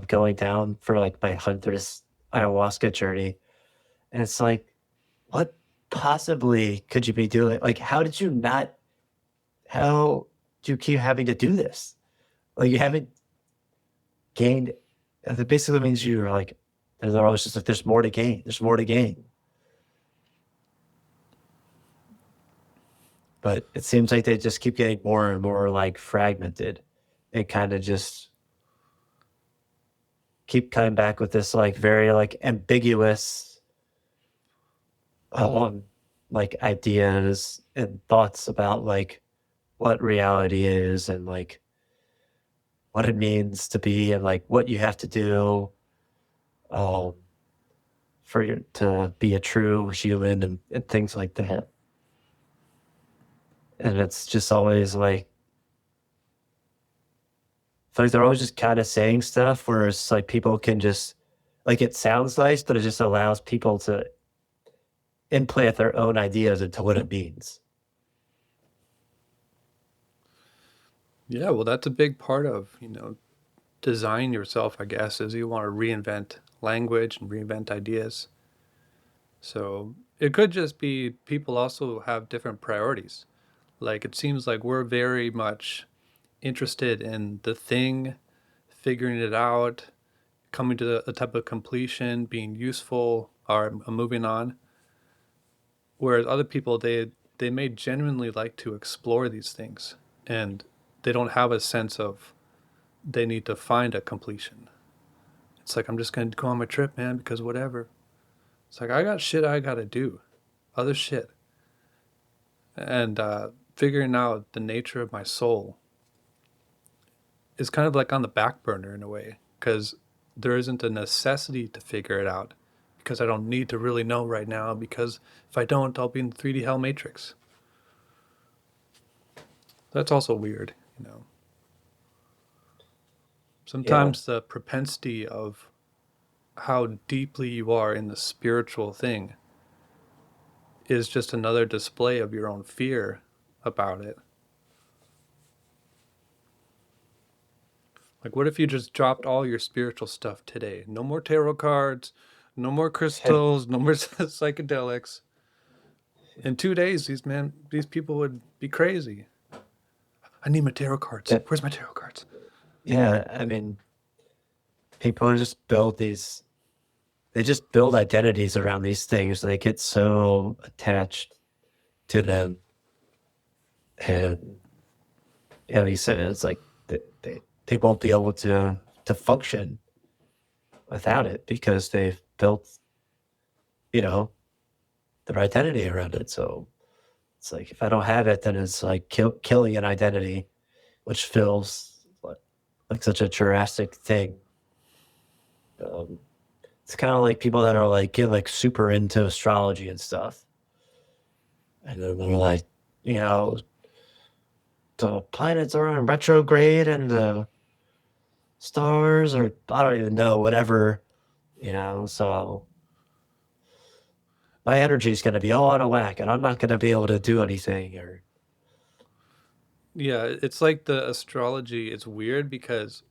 going down for like my 100th ayahuasca journey. And it's like, what possibly could you be doing? Like, how did you not, how do you keep having to do this? Like, you haven't gained, that basically means you're like, they're always just like, there's more to gain, there's more to gain. But it seems like they just keep getting more and more like fragmented and kind of just keep coming back with this like very like ambiguous um like ideas and thoughts about like what reality is and like what it means to be and like what you have to do um for you to be a true human and things like that. And it's just always like, I feel like they're always just kind of saying stuff where it's like people can just like, it sounds nice, but it just allows people to implant their own ideas into what it means. Yeah, well, that's a big part of, design yourself, I guess, is you want to reinvent language and reinvent ideas. So it could just be people also have different priorities. Like it seems like we're very much interested in the thing, figuring it out, coming to a type of completion, being useful, or moving on. Whereas other people, they may genuinely like to explore these things, and they don't have a sense of they need to find a completion. It's like I'm just gonna go on my trip, man, because whatever. It's like I got shit I gotta do, other shit, and figuring out the nature of my soul is kind of like on the back burner in a way because there isn't a necessity to figure it out because I don't need to really know right now because if I don't, I'll be in the 3D hell matrix. That's also weird, you know. Yeah. Sometimes the propensity of how deeply you are in the spiritual thing is just another display of your own fear about it. Like, what if you just dropped all your spiritual stuff today? No more tarot cards, no more crystals, no more psychedelics. In 2 days, these people would be crazy. I need my tarot cards. Yeah, Where's my tarot cards? yeah, I mean, people just build these, they just build identities around these things. They get so attached to them. And yeah, he said it's like they won't be able to function without it because they've built, you know, their identity around it. So it's like if I don't have it, then it's like killing an identity, which feels like such a drastic thing. Um, it's kind of like people that are like get like super into astrology and stuff, and then they're like, you know, the planets are in retrograde and the stars or I don't even know, whatever, so my energy is going to be all out of whack and I'm not going to be able to do anything or Yeah, it's like the astrology. It's weird because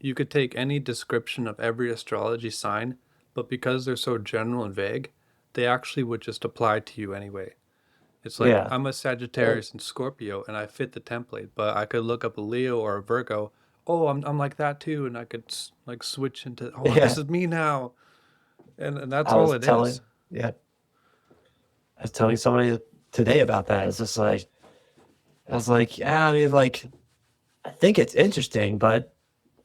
you could take any description of every astrology sign, but because they're so general and vague, they actually would just apply to you anyway. It's like Yeah. I'm a Well, Sagittarius and Scorpio and I fit the template, but I could look up a Leo or a Virgo. Oh, I'm like that too, and I could like switch into, oh, this yeah. is me now. And that's I all was it is. telling, yeah, I was telling somebody today about that. It's just like, I was like, yeah, I mean, like, I think it's interesting, but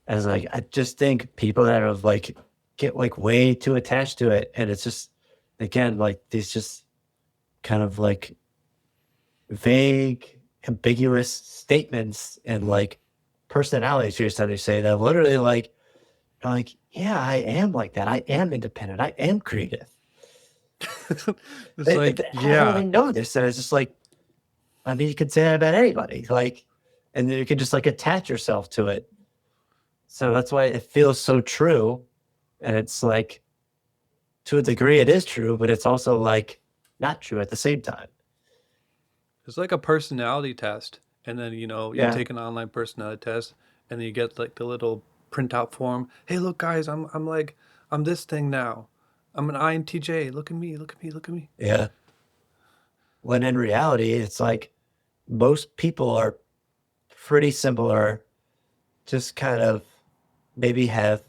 as like, I just think people that are like, get like way too attached to it. And it's just, again, like these just kind of like vague, ambiguous statements and like personality traits that they say that literally like, are like, yeah, I am like that. I am independent. I am creative. It's like, How do yeah, they know this? And it's just like, I mean, you could say that about anybody, like, and then you can just like attach yourself to it. So that's why it feels so true. And it's like, to a degree, it is true, but it's also like not true at the same time. it's like a personality test. And then, you Yeah. take an online personality test and then you get like the little printout form. Hey, look, guys, I'm like, I'm this thing now. I'm an INTJ. Look at me, look at me, look at me. Yeah. When in reality, it's like most people are pretty similar, just kind of maybe have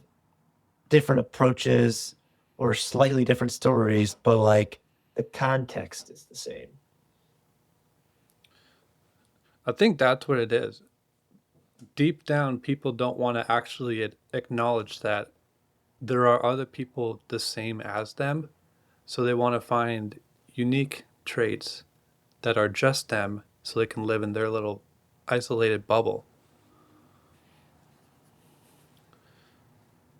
different approaches or slightly different stories, but like the context is the same. I think that's what it is. Deep down, people don't want to actually acknowledge that there are other people the same as them. So they want to find unique traits that are just them so they can live in their little isolated bubble.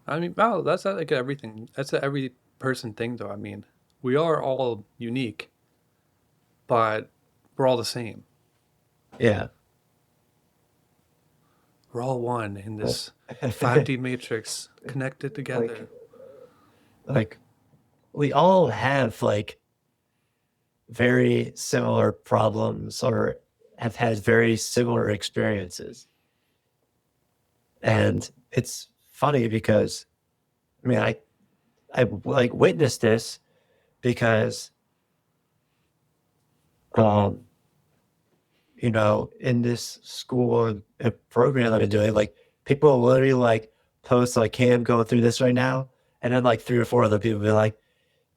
I mean, wow, that's not like everything. That's a every person thing, though. I mean, we are all unique, but we're all the same. Yeah. We're all one in Well, this 5D matrix connected like together. like we all have like very similar problems or have had very similar experiences. And it's funny because I mean I like witnessed this because um in this school and program that I'm doing, like people literally like post like, "Hey, I'm going through this right now," and then like three or four other people be like,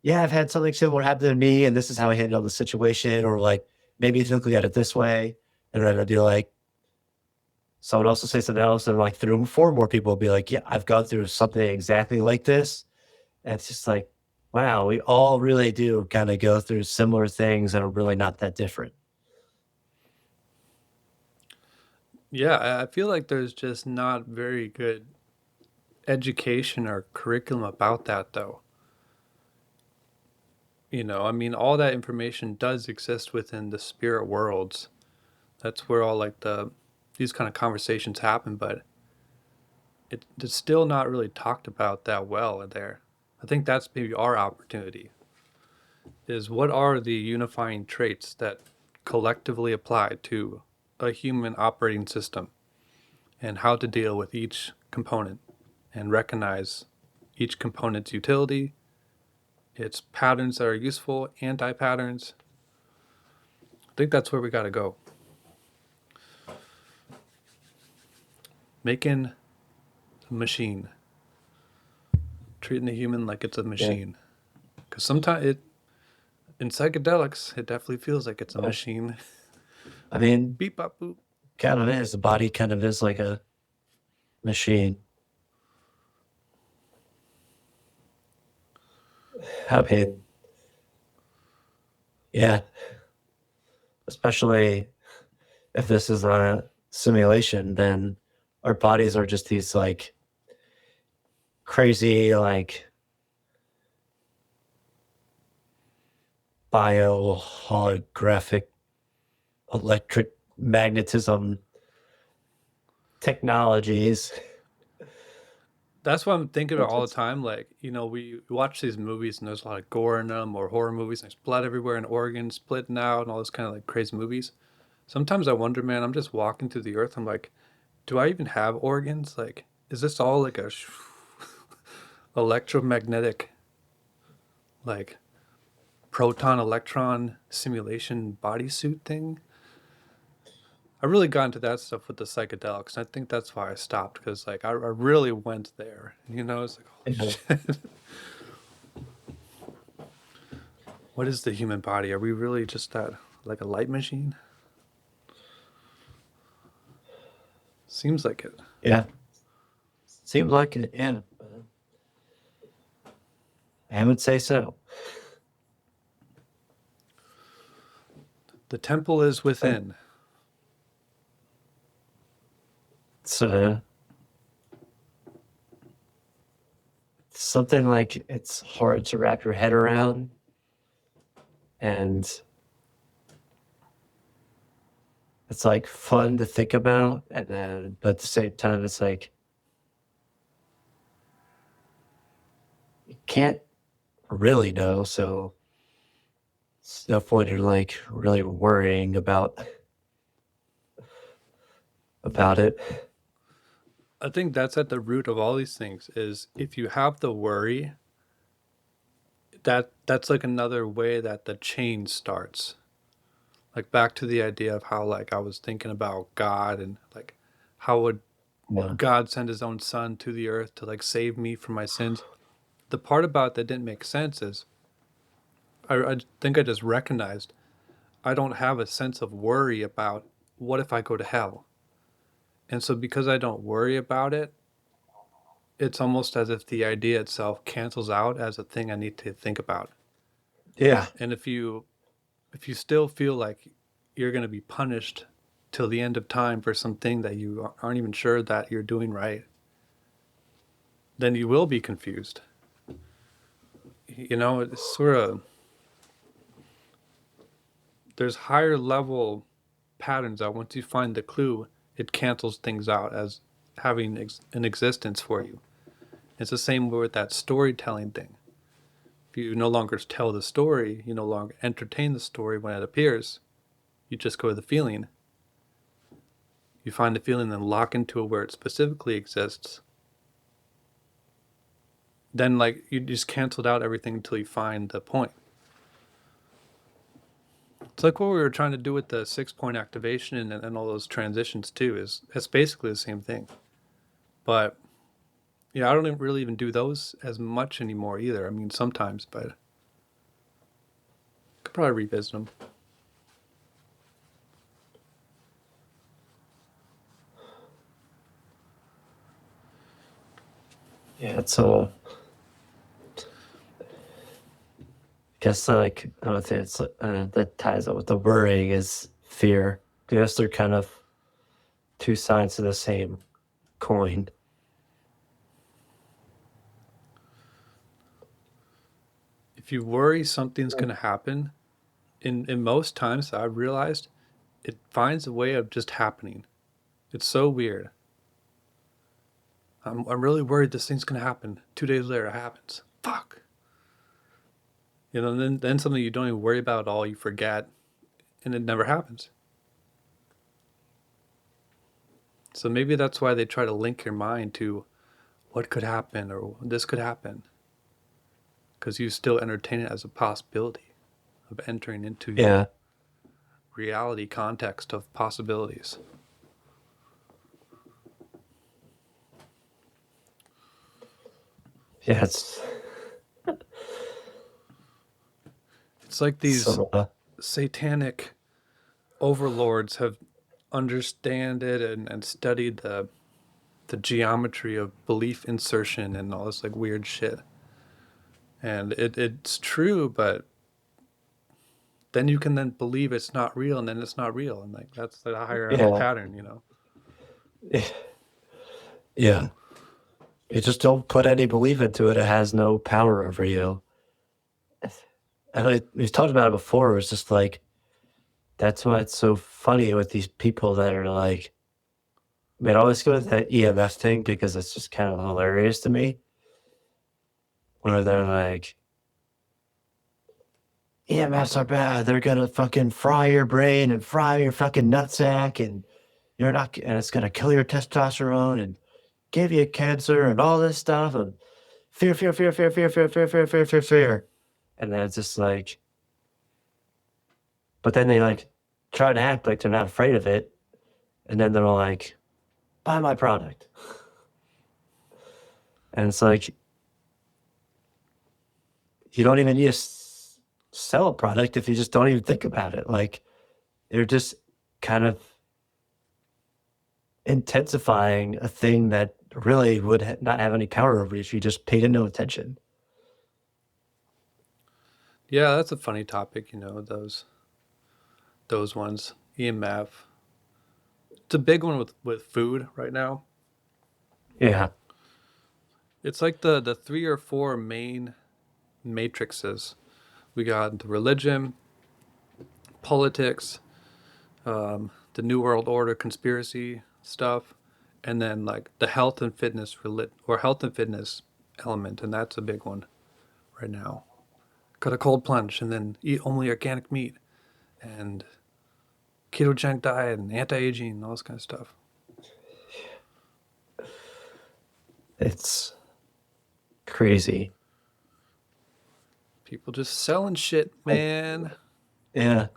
"Yeah, I've had something similar happen to me, and this is how I handled the situation," or like maybe looking at it this way, and then I'd be like, someone else will say something else, and like three, four more people will be like, "Yeah, I've gone through something exactly like this," and it's just like, wow, we all really do kind of go through similar things that are really not that different. Yeah, I feel like there's just not very good education or curriculum about that, though. I mean, all that information does exist within the spirit worlds. That's where all like these kind of conversations happen, but it's still not really talked about that well in there. I think that's maybe our opportunity is what are the unifying traits that collectively apply to a human operating system and how to deal with each component and recognize each component's utility, its patterns that are useful, anti patterns. I think that's where we got to go. Making a machine, treating the human like it's a Yeah. machine. Because sometimes in psychedelics, it definitely feels like it's a Well, machine. I mean, Beep, bop, boop. kind of is. The body kind of is like a machine. I mean, yeah, especially if this is a simulation, then our bodies are just these like crazy, like bio holographic electric magnetism technologies. That's what I'm thinking about It's all the just, time. Like, we watch these movies and there's a lot of gore in them or horror movies and there's blood everywhere and organs splitting out and all this kind of like crazy movies. Sometimes I wonder, man, I'm just walking through the earth. I'm like, do I even have organs? Like, Is this all like a electromagnetic, like proton electron simulation bodysuit thing? I really got into that stuff with the psychedelics. I think that's why I stopped because like I really went there. You know, it's like holy Yeah. shit. What is the human body? Are we really just that like a light machine? Seems like it. Yeah. Seems like it. Yeah. I would say so. The temple is within. So something like it's hard to wrap your head around, and it's like fun to think about, and then but at the same time it's like you can't really know, so it's no point in like really worrying about it. I think that's at the root of all these things is if you have the worry, that's like another way that the chain starts. Like back to the idea of how like I was thinking about God and like how would Yeah. God send his own son to the earth to like save me from my sins? The part about that didn't make sense is I think I just recognized I don't have a sense of worry about what if I go to hell. And so because I don't worry about it, it's almost as if the idea itself cancels out as a thing I need to think about. Yeah. And if you still feel like you're going to be punished till the end of time for something that you aren't even sure that you're doing right, then you will be confused. You know, it's sort of there's higher level patterns that once you find the clue, it cancels things out as having an existence for you. It's the same with that storytelling thing. If you no longer tell the story, you no longer entertain the story when it appears, you just go with the feeling. You find the feeling and lock into it where it specifically exists. Then, like, you just canceled out everything until you find the point. It's like what we were trying to do with the 6 point activation and all those transitions, too, is it's basically the same thing. But, yeah, I don't really even do those as much anymore either. I mean, sometimes, but I could probably revisit them. Yeah, it's I guess like I don't think it's that ties up with the worrying is fear. I guess they're kind of two sides of the same coin. If you worry something's going to happen, in most times I've realized it finds a way of just happening. It's so weird. I'm really worried this thing's going to happen. 2 days later, it happens. Fuck. You know, and then something you don't even worry about at all, you forget, and it never happens. So maybe that's why they try to link your mind to what could happen or this could happen, because you still entertain it as a possibility of entering into your Yeah, reality context of possibilities. yeah, it's It's like these so satanic overlords have understand it and studied the geometry of belief insertion and all this like weird shit. And it's true, but then you can then believe it's not real and then it's not real. And like that's the higher yeah, pattern, you know. yeah. You just don't put any belief into it. It has no power over you. And we've talked about it before. It's just like that's why it's so funny with these people that are like, I mean, I always go with that EMF thing because it's just kind of hilarious to me. Where they're like, EMFs are bad. They're gonna fucking fry your brain and fry your fucking nutsack, and you're not, and it's gonna kill your testosterone, and give you cancer and all this stuff and fear, fear, fear, fear, fear, fear, fear, fear, fear, fear, fear. And then it's just like, but then they like try to act like they're not afraid of it. And then they're like, buy my product. And it's like, you don't even need to sell a product if you just don't even think about it. Like, you're just kind of intensifying a thing that really would not have any power over you if you just paid no attention. Yeah, that's a funny topic, those ones. EMF. It's a big one with food right now. Yeah. It's like the three or four main matrices. We got the religion, politics, the New World Order conspiracy stuff, and then like the health and fitness or health and fitness element, and that's a big one right now. Got a cold plunge, and then eat only organic meat, and ketogenic diet, and anti-aging, and all this kind of stuff. It's crazy. People just selling shit, man. Yeah.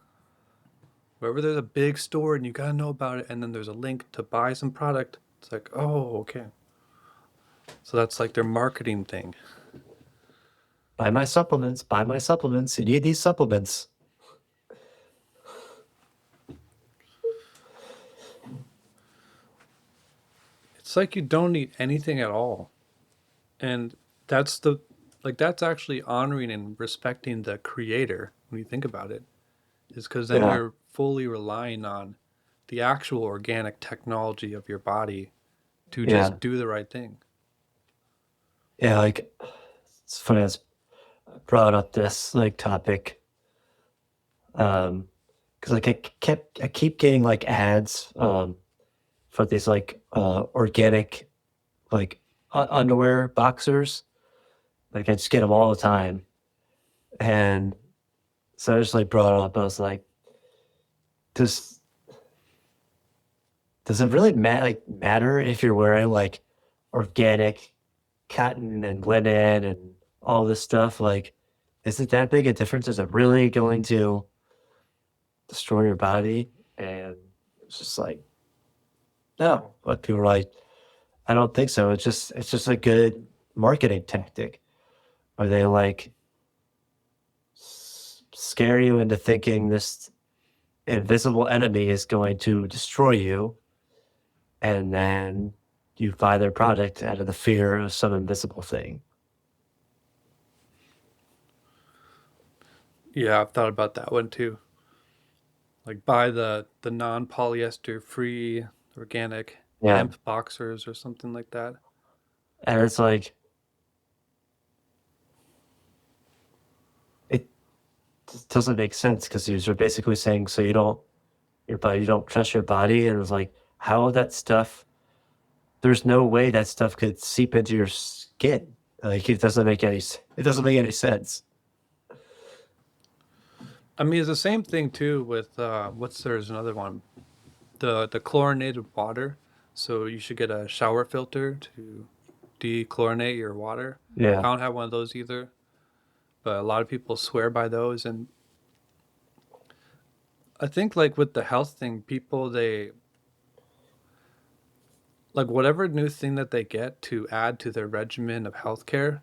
Wherever there's a big store and you gotta know about it, and then there's a link to buy some product, it's like, oh, okay. So that's like their marketing thing. Buy my supplements. Buy my supplements. You need these supplements. It's like you don't need anything at all. And that's that's actually honoring and respecting the creator when you think about it, is because then Yeah. you're fully relying on the actual organic technology of your body to Yeah. just do the right thing. Yeah. Like, it's funny. I brought up this like topic. Because like I keep getting like ads for these like organic like underwear boxers. Like I just get them all the time, and so I just like brought it up. I was like, does does it really matter if you're wearing like organic cotton and linen and all this stuff? Like, is it that big a difference? Is it really going to destroy your body? And it's just like, no. But people are like, I don't think so. It's just a good marketing tactic. Or they like scare you into thinking this invisible enemy is going to destroy you, and then you buy their product out of the fear of some invisible thing. Yeah, I've thought about that one too. Like buy the non-polyester free organic Yeah. hemp boxers or something like that. And it's like it just doesn't make sense because you're basically saying so you don't trust your body, and it's like how that stuff there's no way that stuff could seep into your skin. Like it doesn't make any sense. I mean, it's the same thing too with there's another one, the chlorinated water. So you should get a shower filter to dechlorinate your water. Yeah. I don't have one of those either, but a lot of people swear by those. And I think like with the health thing, people they like whatever new thing that they get to add to their regimen of healthcare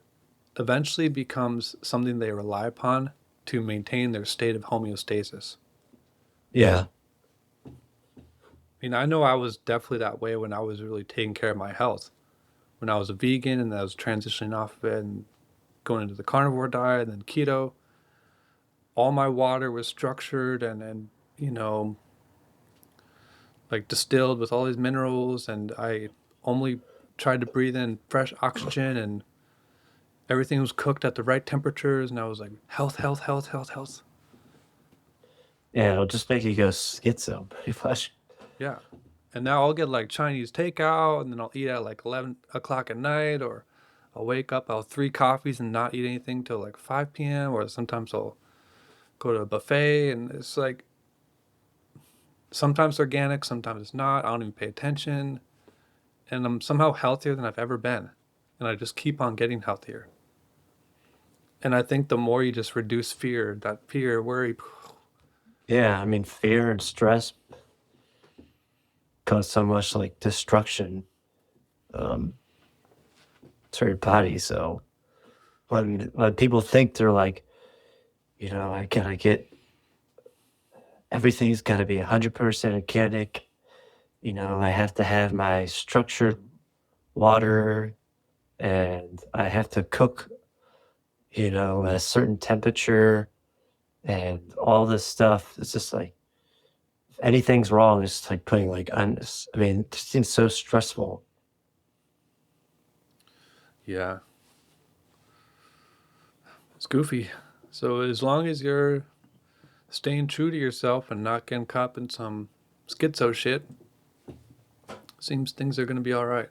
eventually becomes something they rely upon to maintain their state of homeostasis. Yeah. I mean, I know I was definitely that way when I was really taking care of my health. When I was a vegan and I was transitioning off of it and going into the carnivore diet and then keto, all my water was structured and you know, like distilled with all these minerals, and I only tried to breathe in fresh oxygen, and everything was cooked at the right temperatures, and I was like health, health, health, health, health. Yeah, it'll just make you go schizo pretty much. Yeah. And now I'll get like Chinese takeout, and then I'll eat at like 11 o'clock at night, or I'll wake up, I'll have 3 coffees and not eat anything till like 5 p.m., or sometimes I'll go to a buffet, and it's like sometimes organic, sometimes it's not. I don't even pay attention. and I'm somehow healthier than I've ever been. And I just keep on getting healthier. And I think the more you just reduce fear, that fear, worry, Yeah, I mean, fear and stress cause so much like destruction um, to your body. So when people think they're like, I gotta get everything's gotta be 100% organic. I have to have my structured water, and I have to cook, at a certain temperature, and all this stuff. It's just like if anything's wrong, it's like putting like I mean, it just seems so stressful. yeah, it's goofy. So as long as you're staying true to yourself and not getting caught in some schizo shit, seems things are going to be all right.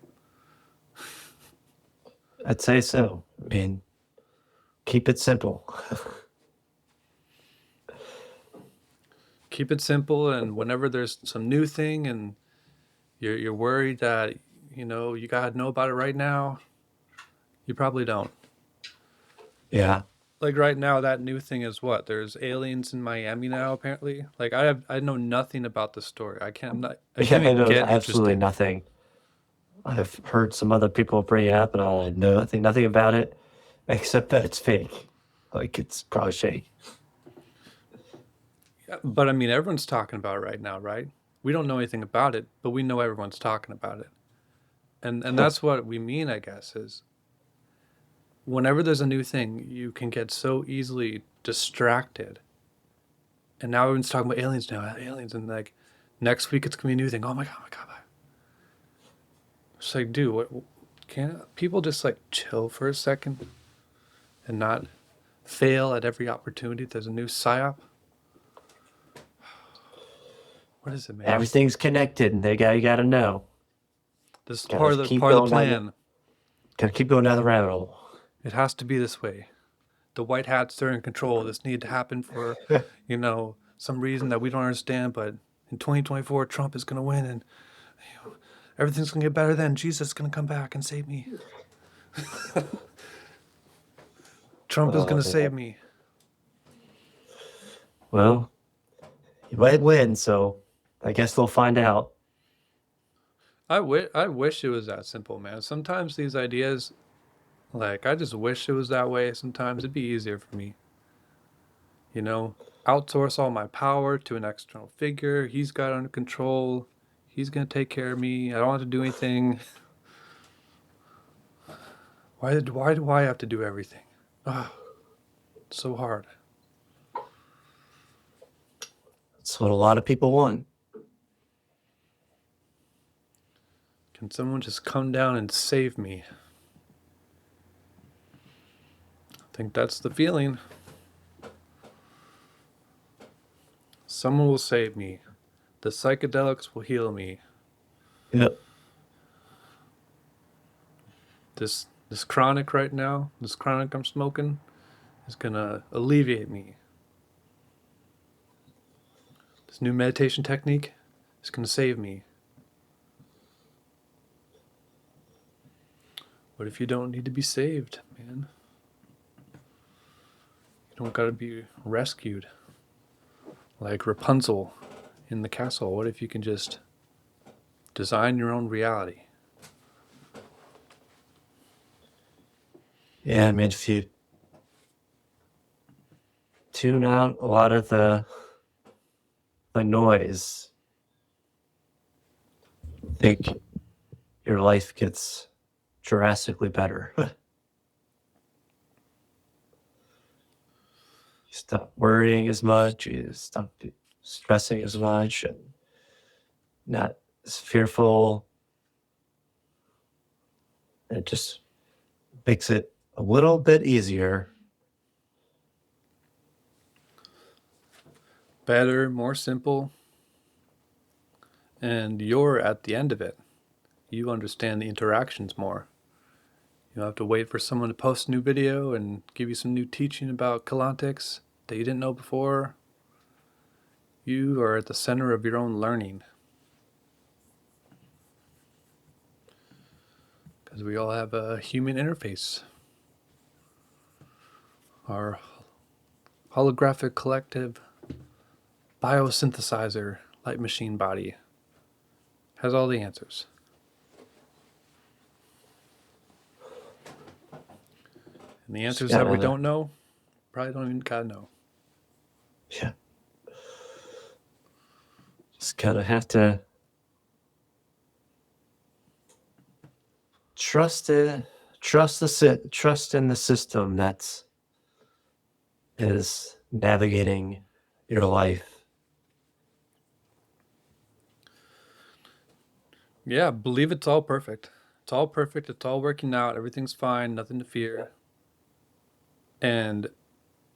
I'd say so. I mean, keep it simple. Keep it simple, and whenever there's some new thing and you're worried that you gotta know about it right now, you probably don't. Yeah. Like right now, that new thing is what? There's aliens in Miami now, apparently. Like I know nothing about the story. I Yeah, can't I even know get absolutely interested. nothing. I've heard some other people bring it up, and I know nothing about it, except that it's fake. Like it's probably fake. Yeah, but I mean, everyone's talking about it right now, right? We don't know anything about it, but we know everyone's talking about it. And that's what we mean, I guess, is whenever there's a new thing, you can get so easily distracted. And now everyone's talking about aliens now, aliens, and like next week it's gonna be a new thing. Oh my god. It's like, dude, what? Can't people just like chill for a second and not fail at every opportunity? There's a new psyop. What is it, man? Everything's connected, and you gotta know. This is Gotta keep part of the going down plan. gotta keep going down the rabbit hole. It has to be this way. The white hats are in control. This need to happen for, some reason that we don't understand. But in 2024, Trump is gonna win, and everything's gonna get better. Then Jesus is gonna come back and save me. Trump is Oh gonna man. save me. Well, you might win, so I guess they'll find out. I wish it was that simple, man. Sometimes these ideas, like, I just wish it was that way. Sometimes it'd be easier for me, you know? Outsource all my power to an external figure. He's got it under control. He's gonna take care of me. I don't have to do anything. Why do I have to do everything? Ah, it's so hard. That's what a lot of people want. Can someone just come down and save me? I think that's the feeling. Someone will save me. The psychedelics will heal me. Yep. This chronic right now, this chronic I'm smoking, is gonna alleviate me. This new meditation technique is gonna save me. What if you don't need to be saved, man? You don't gotta be rescued like Rapunzel in the castle. What if you can just design your own reality? Yeah, I mean, if you tune out a lot of the noise, I think your life gets drastically better. You stop worrying as much, you stop stressing as much, and not as fearful. It just makes it a little bit easier. Better, more simple, and you're at the end of it. You understand the interactions more. You don't have to wait for someone to post a new video and give you some new teaching about Kalantics that you didn't know before. You are at the center of your own learning. because we all have a human interface. Our holographic collective biosynthesizer light machine body has all the answers. And the Just answers that we gotta, don't know, probably don't even gotta know. yeah, just gotta have to trust it, trust in the system that is navigating your life. Yeah, believe it's all perfect. It's all perfect. It's all working out. Everything's fine. Nothing to fear. And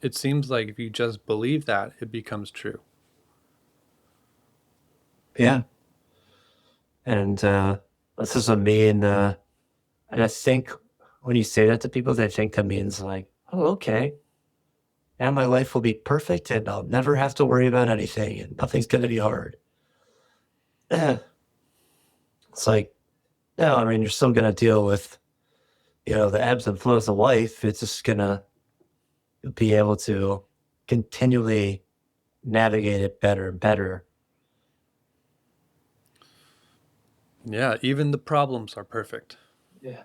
it seems like if you just believe that, it becomes true. Yeah, and this is a mean. And I think when you say that to people, they think that means like, oh, okay, now my life will be perfect and I'll never have to worry about anything and nothing's gonna be hard. Eh, it's like, no, I mean, you're still gonna deal with, the ebbs and flows of life. It's just gonna be able to continually navigate it better and better. Yeah, even the problems are perfect. Yeah.